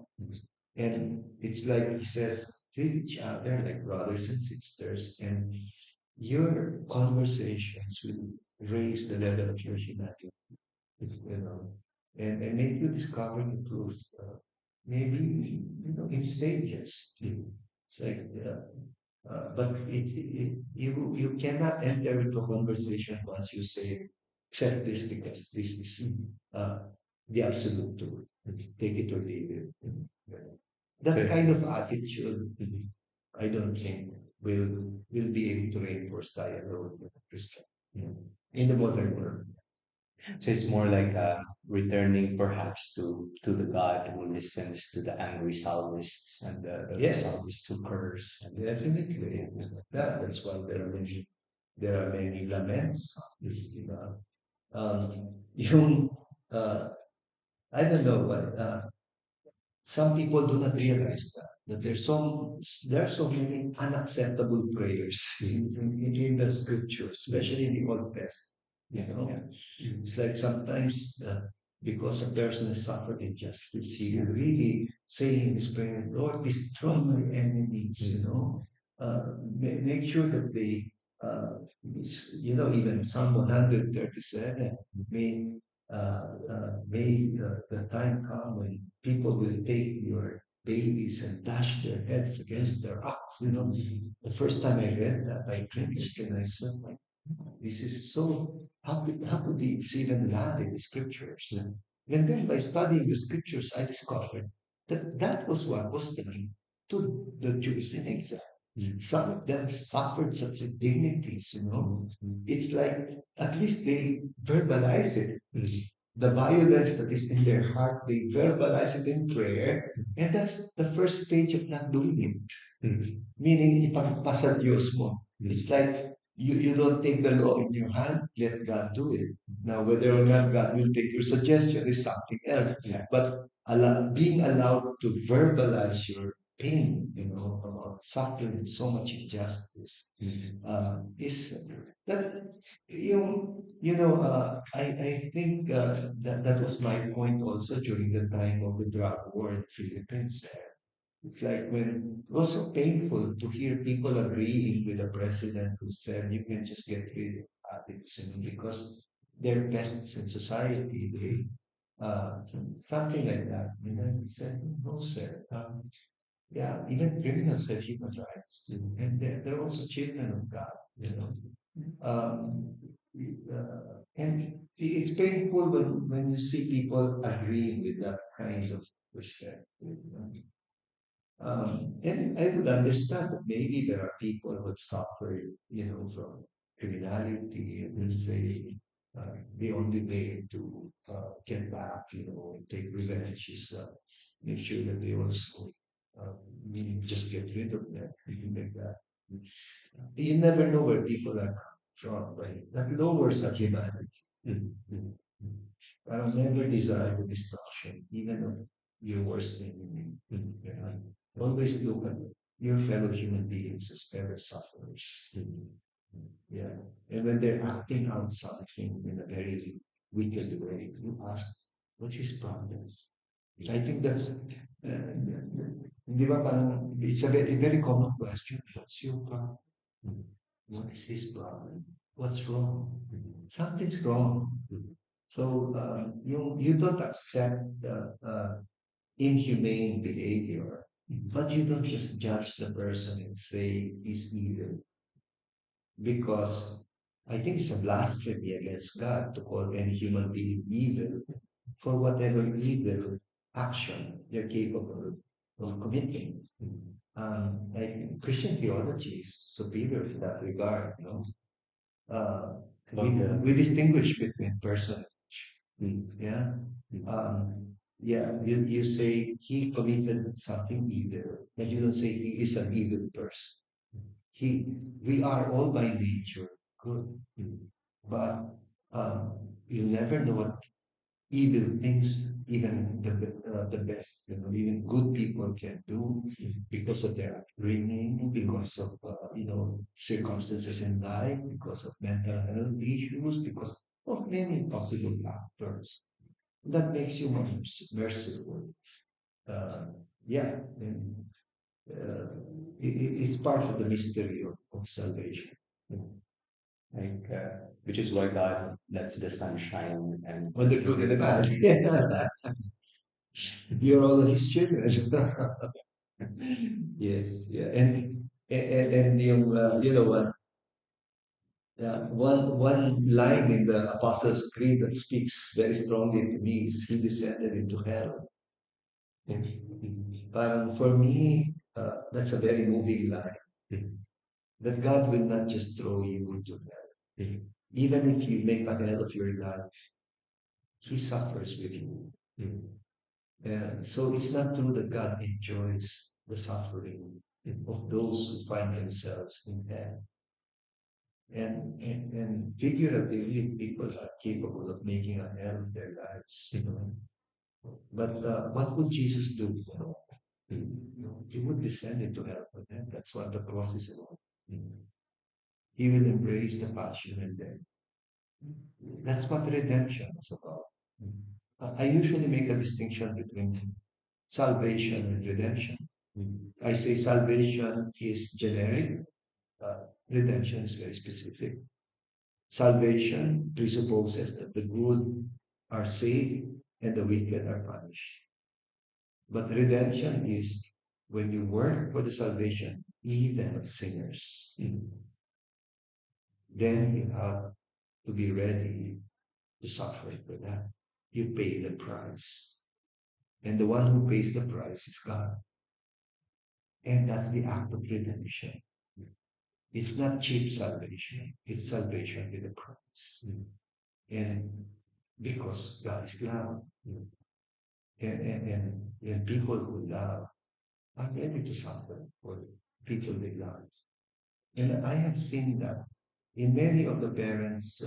And it's like he says, treat each other like brothers and sisters, and your conversations will raise the level of your humanity, you know, and make you discover the truth. Maybe, in stages. It's like, but you cannot enter into a conversation once you say, accept this because this is uh, the absolute truth. Take it or leave it. That kind of attitude, I don't think will be able to reinforce dialogue with Christian, in the modern world. So it's more like returning perhaps to the God who listens to the angry psalmists and the Yes, psalmists who curse. And definitely. That's why there are many laments. This, yung, uh, I don't know, but some people do not realize that there are so many unacceptable prayers in the scriptures, especially in the Old Testament. It's like sometimes because a person has suffered injustice, he will really say in his prayer, Lord, destroy my enemies. Make sure that they, even Psalm 137, may the time come when people will take your babies and dash their heads against their rocks. The first time I read that, I cringed and I said, like, this is so, how could this even land in the scriptures? And then by studying the scriptures, I discovered that that was what was done to the Jews in exile. Some of them suffered such indignities. It's like at least they verbalize it. The violence that is in their heart, they verbalize it in prayer, and that's the first stage of not doing it. Meaning, ipagpasa Diyos mo. It's like you don't take the law in your hand, let God do it. Now, whether or not God will take your suggestion is something else. yeah. But being allowed to verbalize your pain, about suffering so much injustice, is that I think that was my point also during the time of the drug war in the Philippines. It's like when it was so painful to hear people agreeing with the president who said you can just get rid of addicts, because they're pests in society. Something like that. And then he said, no, sir. Yeah, even criminals have human rights, and they're also children of God. And it's painful when you see people agreeing with that kind of perspective. And I would understand that maybe there are people who have suffered, from criminality, and they say the only way to get back, take revenge is make sure that they also, just get rid of them, something like that. You never know where people are from, right? That lowers our humanity. I'll never desire the destruction, even of your worst enemy. Always look at your fellow human beings as fellow sufferers. Yeah. And when they're acting out something in a very wicked way, you ask, what's his problem? I think that's, di ba parang, it's a very common question. What's your problem? What is his problem? What's wrong? Something's wrong. So you don't accept inhumane behavior, but you don't just judge the person and say he's evil, because I think it's a blasphemy against God to call any human being evil for whatever evil action they're capable of committing. I think Christian theology is superior in that regard. Uh, we, we distinguish between person. Yeah. Um, yeah, you say he committed something evil, and you don't say he is an evil person. He, we are all by nature good, but you never know what evil things even the best, even good people can do because of their upbringing, because of circumstances in life, because of mental health issues, because of many possible factors. That makes you merciful. Uh, yeah, and uh, it's part of the mystery of salvation. Like, which is why God lets the sun shine and On the good and the bad. You're all His children. Yes, yeah, and you know what? One line in the Apostles' Creed that speaks very strongly to me is He descended into hell. For me, that's a very moving line. That God will not just throw you into hell. Even if you make a hell of your life, He suffers with you. So it's not true that God enjoys the suffering of those who find themselves in hell. And figuratively, people are capable of making a hell of their lives. But what would Jesus do? He would descend into hell for them. That's what the cross is about. He will embrace the passion and death. That's what redemption is about. I usually make a distinction between salvation and redemption. I say salvation is generic, redemption is very specific. Salvation presupposes that the good are saved and the wicked are punished. But redemption is when you work for the salvation even of sinners. Then you have to be ready to suffer for that. You pay the price. And the one who pays the price is God. And that's the act of redemption. It's not cheap salvation, it's salvation with a price. And because God is love, and people who love are ready to suffer for people they love. And I have seen that in many of the parents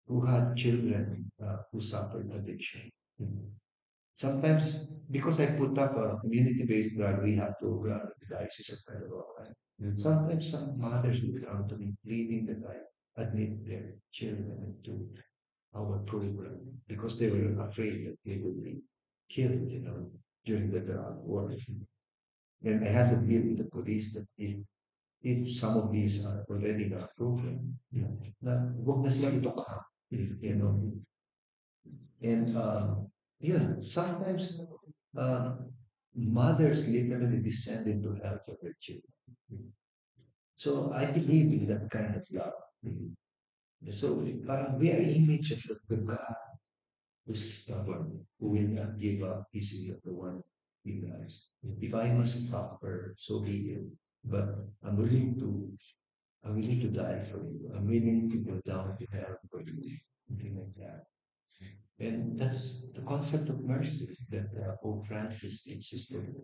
who had children who suffered addiction. Sometimes, because I put up a community-based drug rehab program in the Diocese of Collegio, sometimes some mothers would come to me pleading that I admit their children into our program because they were afraid that they would be killed, during the drug war. And I had to deal with the police that if some of these are already in our program, huwag na sila ituka, you know. And sometimes mothers literally descend into hell for their children. So I believe in that kind of love. So we are image of the God who is stubborn, who will not give up easily of the one he loves. If I must suffer, so be it. But I'm willing to I'm willing to die for you. I'm willing to go down to hell for you. Something like that. And that's the concept of mercy that Pope Francis insisted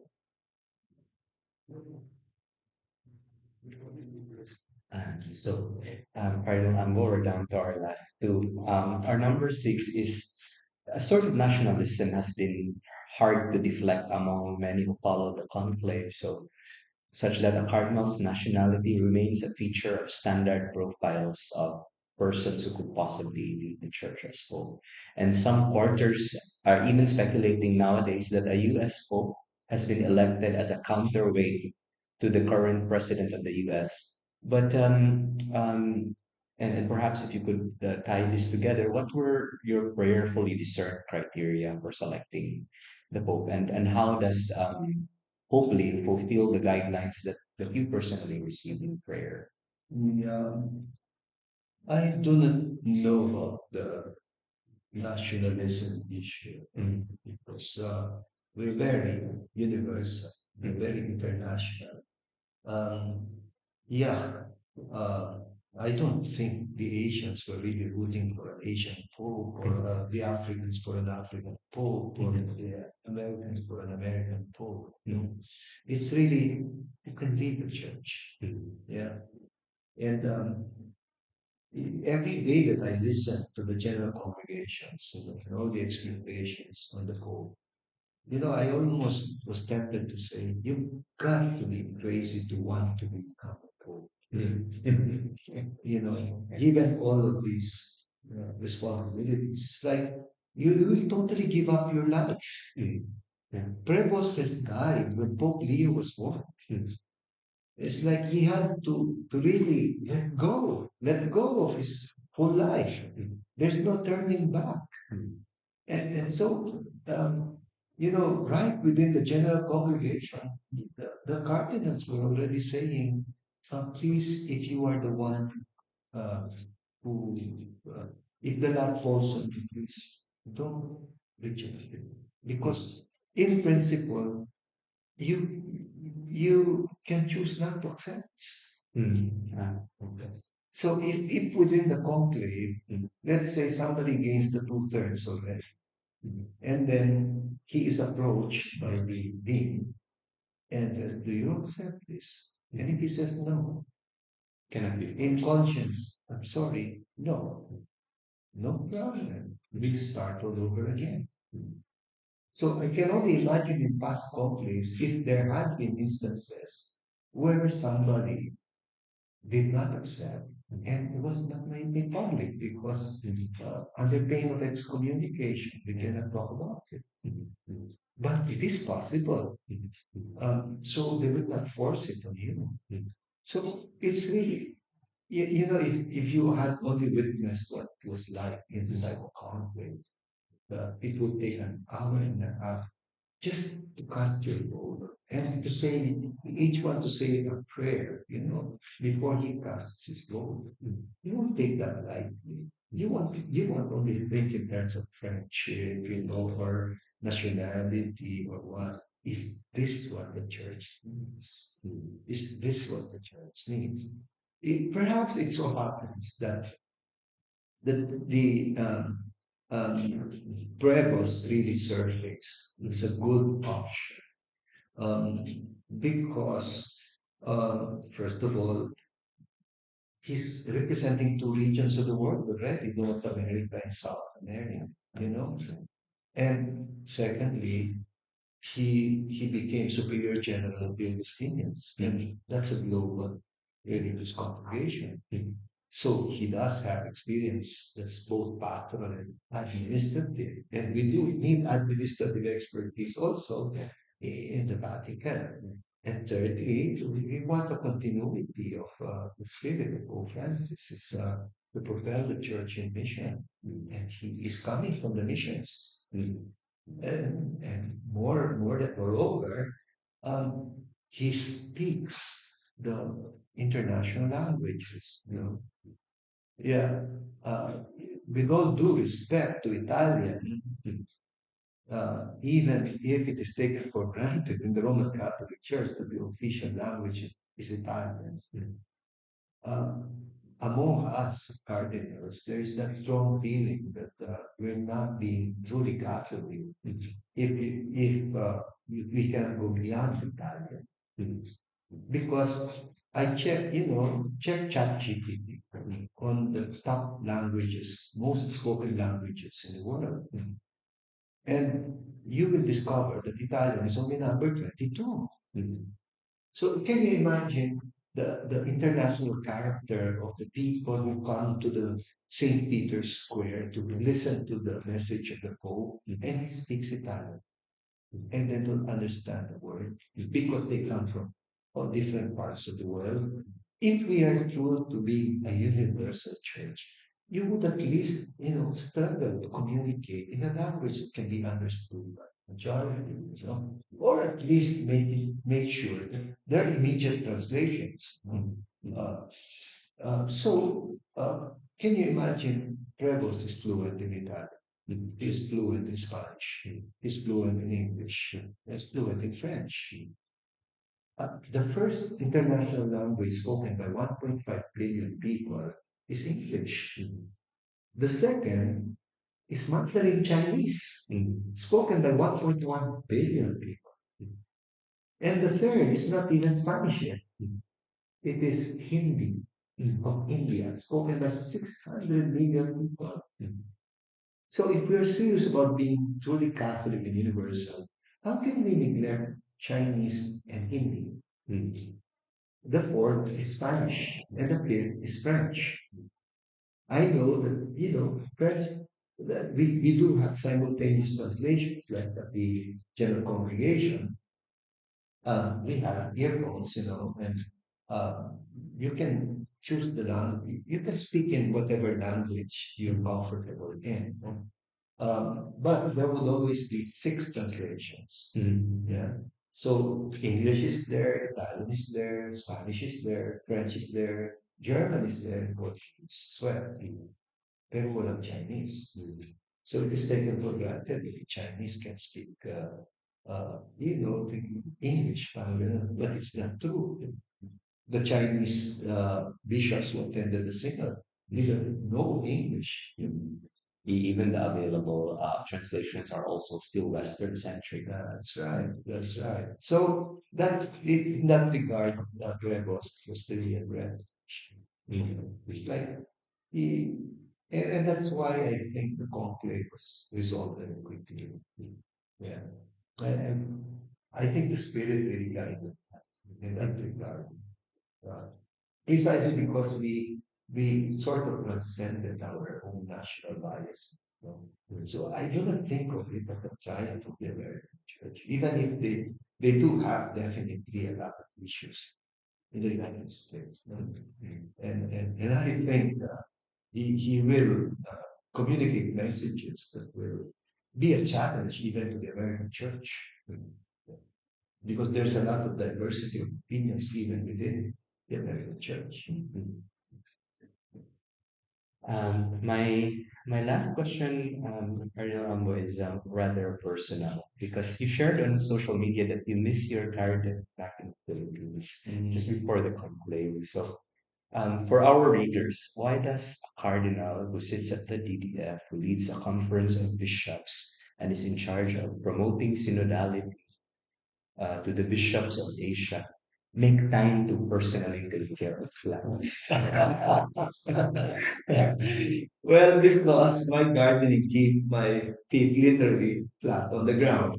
Cardinal, we're down to our last two. Our number six is a sort of nationalism has been hard to deflect among many who follow the conclave. So such that a cardinal's nationality remains a feature of standard profiles of persons who could possibly lead the church as pope. And some quarters are even speculating nowadays that a US pope has been elected as a counterweight to the current president of the US. But and perhaps if you could tie this together, what were your prayerfully discerned criteria for selecting the pope, and how does hopefully fulfill the guidelines that you personally received in prayer. Yeah, I do not know about the nationalism issue because we're very universal, we're very international. Um, yeah, uh, I don't think the Asians were really rooting for an Asian pope or the Africans for an African pope or the Americans for an American pope. It's really who can lead the church. Yeah, and every day that I listen to the general congregations and all the explanations on the pope, I almost was tempted to say, you've got to be crazy to want to become a pope. Given all of these responsibilities, it's like You will totally give up your life. Yeah. Prevost has died when Pope Leo was born. It's like he had to really let go of his whole life. There's no turning back. And so, right within the general congregation, the cardinals were already saying, please, if you are the one uh, who, uh, if the lot falls on you, please don't reject it. Because in principle, you you can choose not to accept. Okay. So if within the conclave, let's say somebody gains the two-thirds already, and then he is approached by the dean and says, do you accept this? And if he says no, Cannot be in forced. conscience, I'm sorry, no, no problem. We'll start all over again. So I can only imagine in past conclaves if there had been instances where somebody did not accept and it was not made in public because under pain of excommunication, we cannot talk about it. But it is possible. So they will not force it on you. So it's really, if you had only witnessed what it was like inside a conclave, it would take an hour and a half just to cast your vote and to say, each one to say a prayer, before he casts his vote. You won't take that lightly. You want only to think in terms of friendship, or nationality or what. Is this what the church needs? Is this what the church needs? Perhaps it so happens that the Prevost really surfaced. It's a good option um, because, first of all, he's representing two regions of the world already, North America and South America, you know. And secondly, he became superior general of the Augustinians, and that's a global religious congregation. So he does have experience that's both pastoral and administrative. And we do need administrative expertise also in the Vatican. And thirdly, we want a continuity of the spirit of Pope Francis is to propel the church in mission. And he is coming from the missions. And more that moreover, um, he speaks the international languages. Yeah. Uh, with all due respect to Italian, even if it is taken for granted in the Roman Catholic Church that the official language is Italian, uh, among us cardinals, there is that strong feeling that we're not being truly Catholic if we can go beyond Italian. Because I check ChatGPT on the top languages, most spoken languages in the world. And you will discover that Italian is only number 22. So can you imagine the international character of the people who come to the St. Peter's Square to listen to the message of the Pope, and he speaks Italian, and they don't understand the word because they come from all different parts of the world. If we are true to being a universal church, you would at least, struggle to communicate in a language that can be understood by majority, or at least make sure that there are immediate translations. Uh, can you imagine Prevost is fluent in Italian? He's fluent in Spanish. He's fluent in English. He's fluent in French. The first international language spoken by 1.5 billion people is English. The second is Mandarin Chinese, spoken by 1.1 billion people. And the third is not even Spanish yet. It is Hindi of India, spoken by 600 million people. So if we are serious about being truly Catholic and universal, how can we neglect Chinese and Hindi? The fourth is Spanish, and the fifth is French. I know that, French, that we do have simultaneous translations, like at the general congregation. We have earphones, and uh, you can choose the language. You can speak in whatever language you're comfortable in. But there will always be six translations. Yeah. So English is there, Italian is there, Spanish is there, French is there, German is there, Portuguese as well. Pero walang Chinese. So it is taken for granted that the Chinese can speak, the English, parang ganun. But it's not true. The Chinese bishops who attended the synod didn't know English. Even the available translations are also still Western centric. That's right. That's right. So that's it, in that regard, Gregos was really a breath. It's like he, and that's why I think the conflict was resolved very quickly. Yeah. And I think the spirit really guided us in that regard. Uh, Precisely because we sort of transcended our own national biases. So I do not think of it as a giant of the American church, even if they do have definitely a lot of issues in the United States. No? And I think he will communicate messages that will be a challenge even to the American church. Because there's a lot of diversity of opinions even within the American church. My last question, Cardinal Rambo, is rather personal because you shared on social media that you miss your garden back in the Philippines just before the conclave. So, for our readers, why does a cardinal who sits at the DDF, who leads a conference of bishops, and is in charge of promoting synodality to the bishops of Asia, make time to personally take care of flowers? Well, because my gardening keep my feet literally flat on the ground.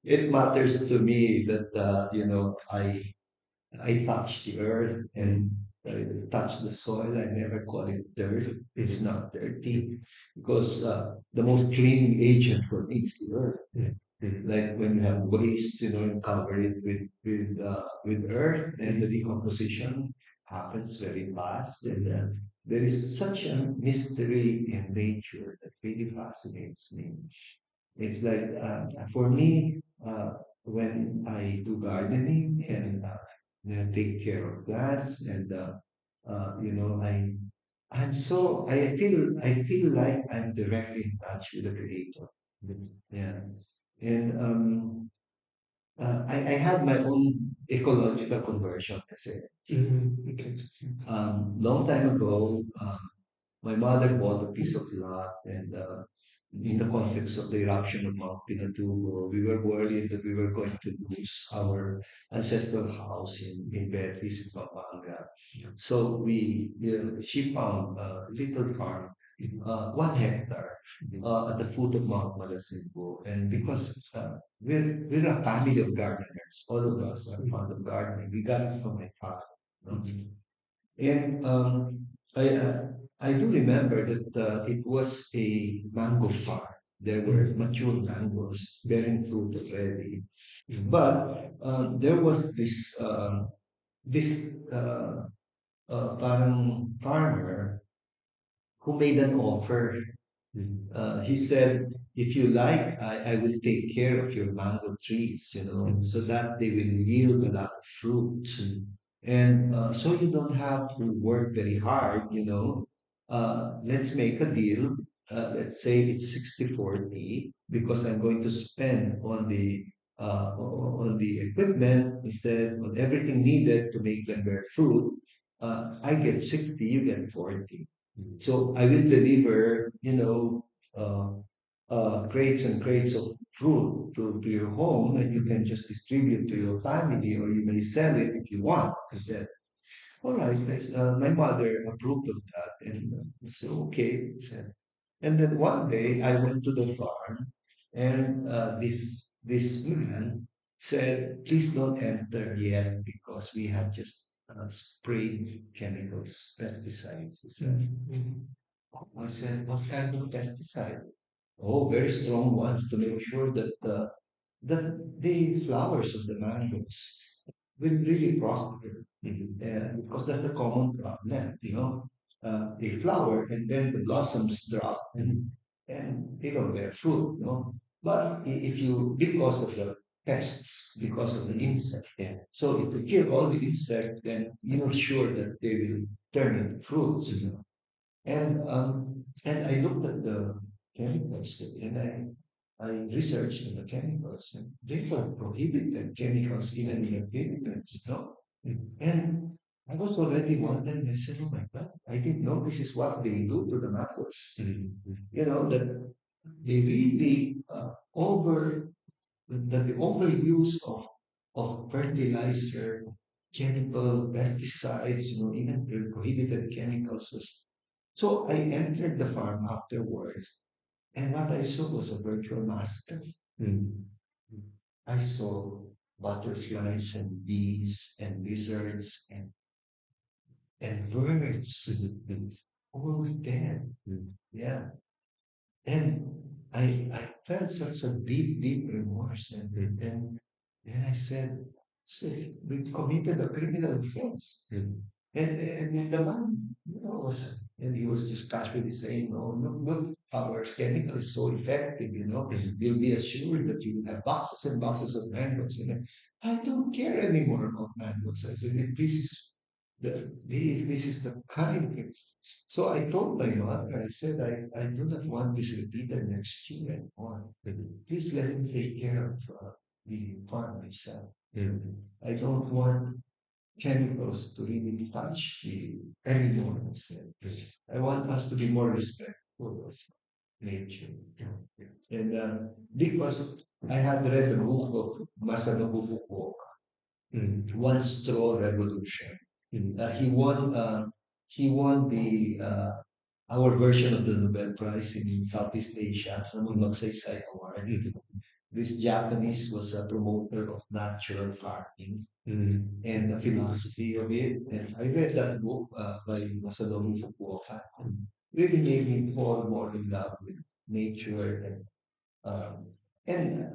It matters to me that I touch the earth and touch the soil. I never call it dirt. It's not dirty because the most cleaning agent for me is the earth. Like when you have waste, you cover it with earth, and the decomposition happens very fast. And there is such a mystery in nature that really fascinates me. It's like for me, when I do gardening and take care of plants, and I feel like I'm directly in touch with the Creator. Yeah, and I had my own ecological conversion kasi. Okay. Long time ago, my mother bought a piece of land, and in the context of the eruption of Mount Pinatubo, we were worried that we were going to lose our ancestral house in Betis, in Pampanga. So she found a little farm, 1 hectare, at the foot of Mount Malasinbo. And because we're a family of gardeners, all of us are fond of gardening. We got it from my father. No? And I do remember that it was a mango farm. There were mature mangoes bearing fruit already. But there was this parang farmer who made an offer. He said, if you like, I will take care of your mango trees, so that they will yield a lot of fruit. And so you don't have to work very hard. Let's make a deal. Let's say it's 60-40 because I'm going to spend on the equipment. He said, on everything needed to make them bear fruit. I get 60, you get 40. So I will deliver, crates and crates of fruit to your home, and you can just distribute to your family, or you may sell it if you want. I said, all right. My mother approved of that, and I said, okay. I said. And then one day I went to the farm, and this man said, please don't enter yet because we have just sprayed chemicals, pesticides. He said. I said, what kind of pesticides? Oh, very strong ones to make sure that the flowers of the mangoes will really prosper. Yeah, because that's a common problem, you know. They flower and then the blossoms drop and they don't bear fruit, you know. But if you, because of the pests, because of the insect, yeah. So if you kill all the insects, then you're sure that they will turn into fruits, you know. And I looked at the chemicals and I researched the chemicals and they were prohibited chemicals even in the Philippines, no? And I was already wondering, I said, oh my God, I didn't know this is what they do to the apples. You know, that they really that the overuse of fertilizer, chemical pesticides, you know, even the prohibited chemicals. So I entered the farm afterwards, and what I saw was a virtual master. Mm. I saw butterflies and bees and lizards and birds all dead. Yeah. And I felt such a deep remorse. And I said, "See, we committed a criminal offense." And the man, you know, and he was just casually saying, no, no, no, our chemical is so effective, you know, you'll be assured that you will have boxes and boxes of mangoes. And I don't care anymore about mangoes. I said, if this is if this is the kind of, so I told my mother, I said, I do not want this repeated next year anymore. Please let me take care of the farm myself. I don't want chemicals to really touch the animals. I want us to be more respectful of nature. And because I had read the book of Masanobu Fukuoka, One Straw Revolution. He won the our version of the Nobel Prize in Southeast Asia, the Magsaysay Award. This Japanese was a promoter of natural farming and the philosophy of it. And I read that book by Masadomi Fukuoka. Really made me fall more in love with nature um, and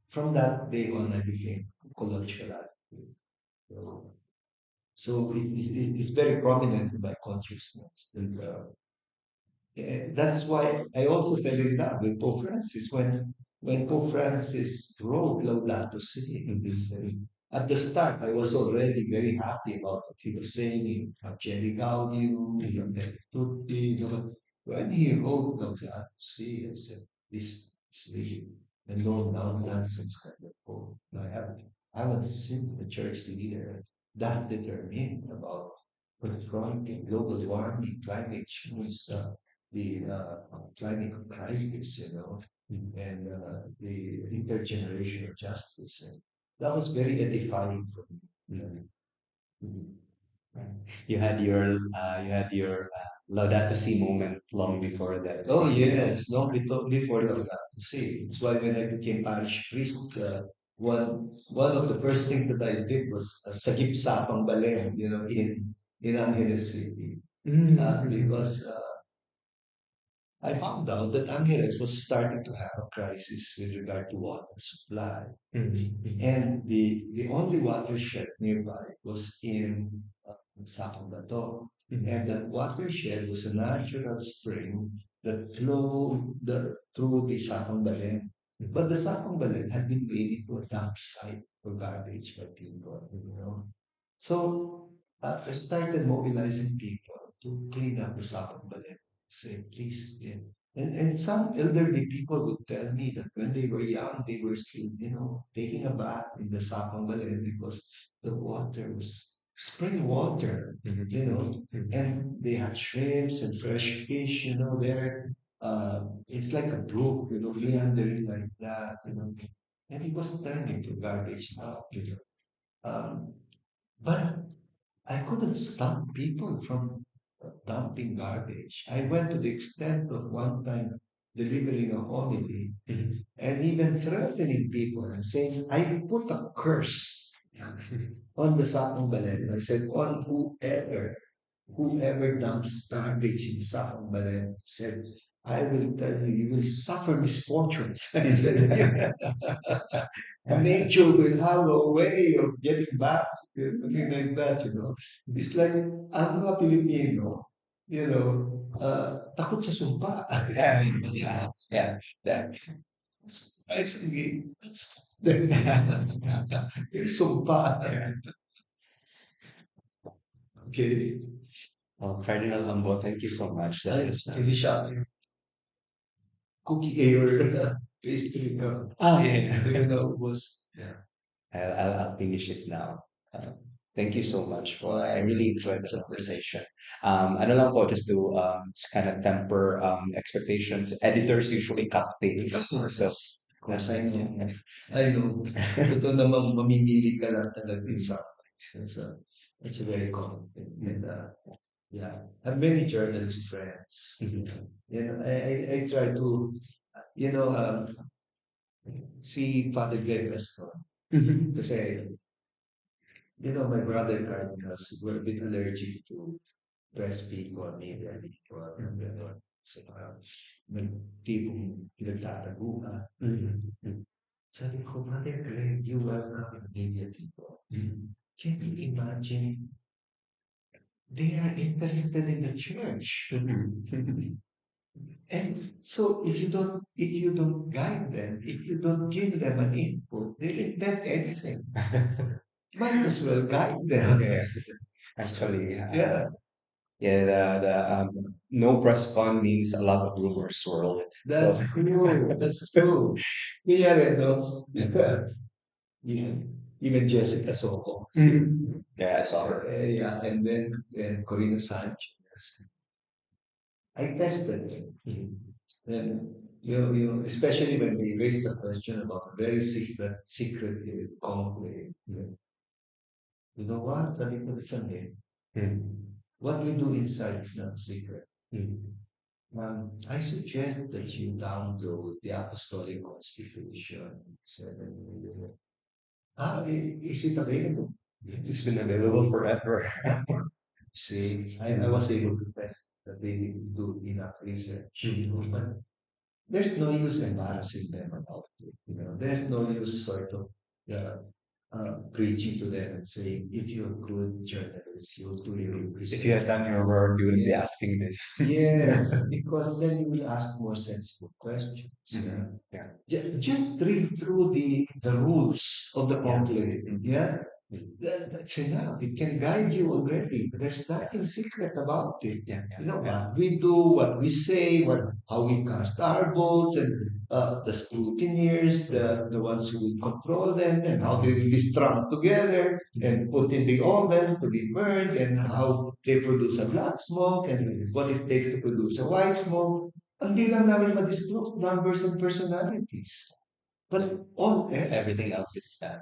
from that day on I became ecological advocate. So, it's very prominent in my consciousness. And that's why I also fell in love with Pope Francis when Pope Francis wrote Laudato Si. At the start, I was already very happy about what he was saying, Jelly Gaudium, Tutti, you know, but when he wrote Laudato Si, I said, this is really a no nonsense kind of poem. I haven't seen the church leader that determined about confronting global warming, climate change, the climate crisis, you know, and the intergenerational justice. And that was very edifying for me. Mhm. You had your Laudato Si moment long before that. Oh yes, long before that. See, it's why when I became parish priest, one of the first things that I did was sagip sapang balem, you know, in Angeles City, because I found out that Angeles was starting to have a crisis with regard to water supply. And the only watershed nearby was in Sacandato. And that watershed was a natural spring that flowed through the Sacambalen. But the Sacambalen had been made into a dump site for garbage by people, you know. So I started mobilizing people to clean up the Sacambalen. Say, please, yeah. And some elderly people would tell me that when they were young, they were still, you know, taking a bath in the Sapang because the water was spring water, you know, and they had shrimps and fresh fish, you know, there. It's like a brook, you know, meandering like that, you know, and it was turning to garbage now, you know. But I couldn't stop people from dumping garbage. I went to the extent of one time delivering a homily and even threatening people and saying, I put a curse on the Sakong Balen. I said, on whoever whoever dumps garbage in Sacramento said, I will tell you, you will suffer misfortunes. I said, yeah, nature will have a way of getting back, something like that, you know. It's like, ang mga Pilipino, you know, takot sa sumpa. Yeah, yeah, yeah. That. Actually, that's yung sumpa. Okay. Oh, Cardinal Ambo, thank you so much. That Ay, was hindi siya cookie or pastry. yeah. Hindi ko naubos. Yeah. I'll finish it now. Uh, Thank you so much for. I really enjoyed the conversation. Ano lang po, just to kind of temper expectations. Editors usually cut things, so Of course, I know. I know. Totoo naman mamimili ka lang talaga sa that's a, that's a very common thing. And yeah, I have many journalist friends. You know, I try to, you know, see Father Greg Eston. Kasi, you know, my brother cardinals were a bit allergic to press people, media people, and gano'n. So, may tipong pinagtataguan. Sabi ko, Father Greg, you welcome the media people. Can you imagine? They are interested in the church. And so if you don't guide them, if you don't give them an input, they'll invent anything. Might as well guide them. yes, actually, Yeah, yeah, no press con means a lot of rumors swirl. that's true. That's true. Yeah, no. Yeah. Even Jessica Soho. Yeah, I saw her. Yeah, and then and Corina Sanchez. I tested them. And especially when they raised the question about a very secretive conclave. You know what? Sabi ko sa what we do inside is not secret. I suggest that you download the Apostolic Constitution. Is it available? It's been available forever. See, I was able to test that they didn't do enough research. But there's no use embarrassing them about it. There's no use sort of uh, preaching to them and saying, if you're a good journalist, you'll do your If you research. had done your work, you wouldn't be Yes. asking this. Yes, because then you will ask more sensible questions. Yeah. Just read through the rules of the conclave. Yeah. That's enough. It can guide you already. There's nothing secret about it. Yeah. What we do, what we say, how we cast our votes, and the scrutineers, the ones who will control them, and how they will be strung together and put in the oven to be burned, and how they produce a black smoke, and what it takes to produce a white smoke. Hindi lang namin ma-disclose numbers and personalities. But all else Everything else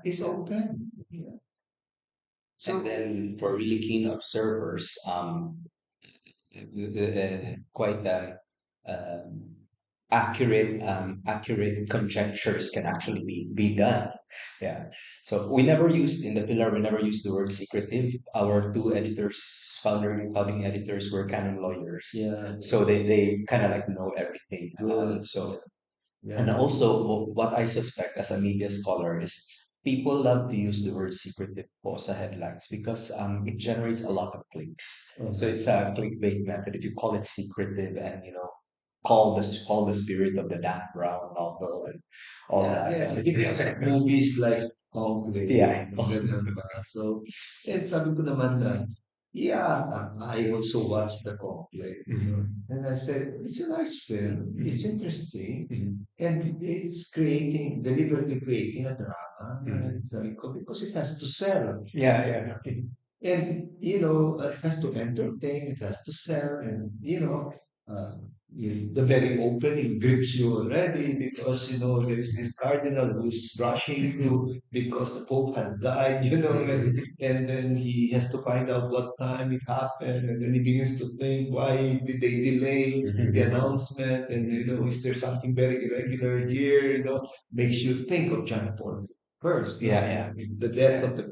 is open. Yeah. So and then for really keen observers, quite accurate conjectures can actually be done. Yeah. So we never used in the pillar. We never used the word secretive. Our two editors, founding editors, were canon lawyers. yeah, So they kind of like know everything. good. So Yeah. and also, what I suspect as a media scholar is people love to use the word secretive po sa headlines because it generates a lot of clicks. So it's a clickbait method. If you call it secretive and call the spirit of the Dan Brown novel and all Yeah, that. yeah, because of movies like Conclave. Yeah. Ganun ba? So, and sabi ko naman na, yeah, I also watched the Conclave. And I said, it's a nice film. It's interesting. And it's deliberately creating a drama. And sabi ko, because it has to sell. Yeah. And, it has to entertain, it has to sell, and, uh, the very opening grips you already because, there's this cardinal who's rushing through because the Pope had died, and then he has to find out what time it happened, and then he begins to think, why did they delay the announcement, and, is there something very irregular here, makes you think of John Paul first, Yeah. the death of the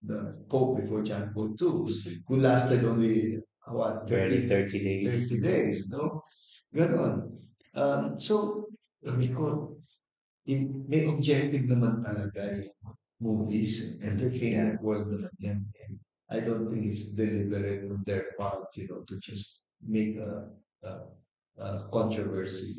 the Pope before John Paul II, who lasted only what Barely 30 30 days. 30 days, no? Ganon. So, sabi ko, may objective naman talaga yung movies, entertainment world naman yan. And I don't think it's deliberate on their part, to just make a controversy.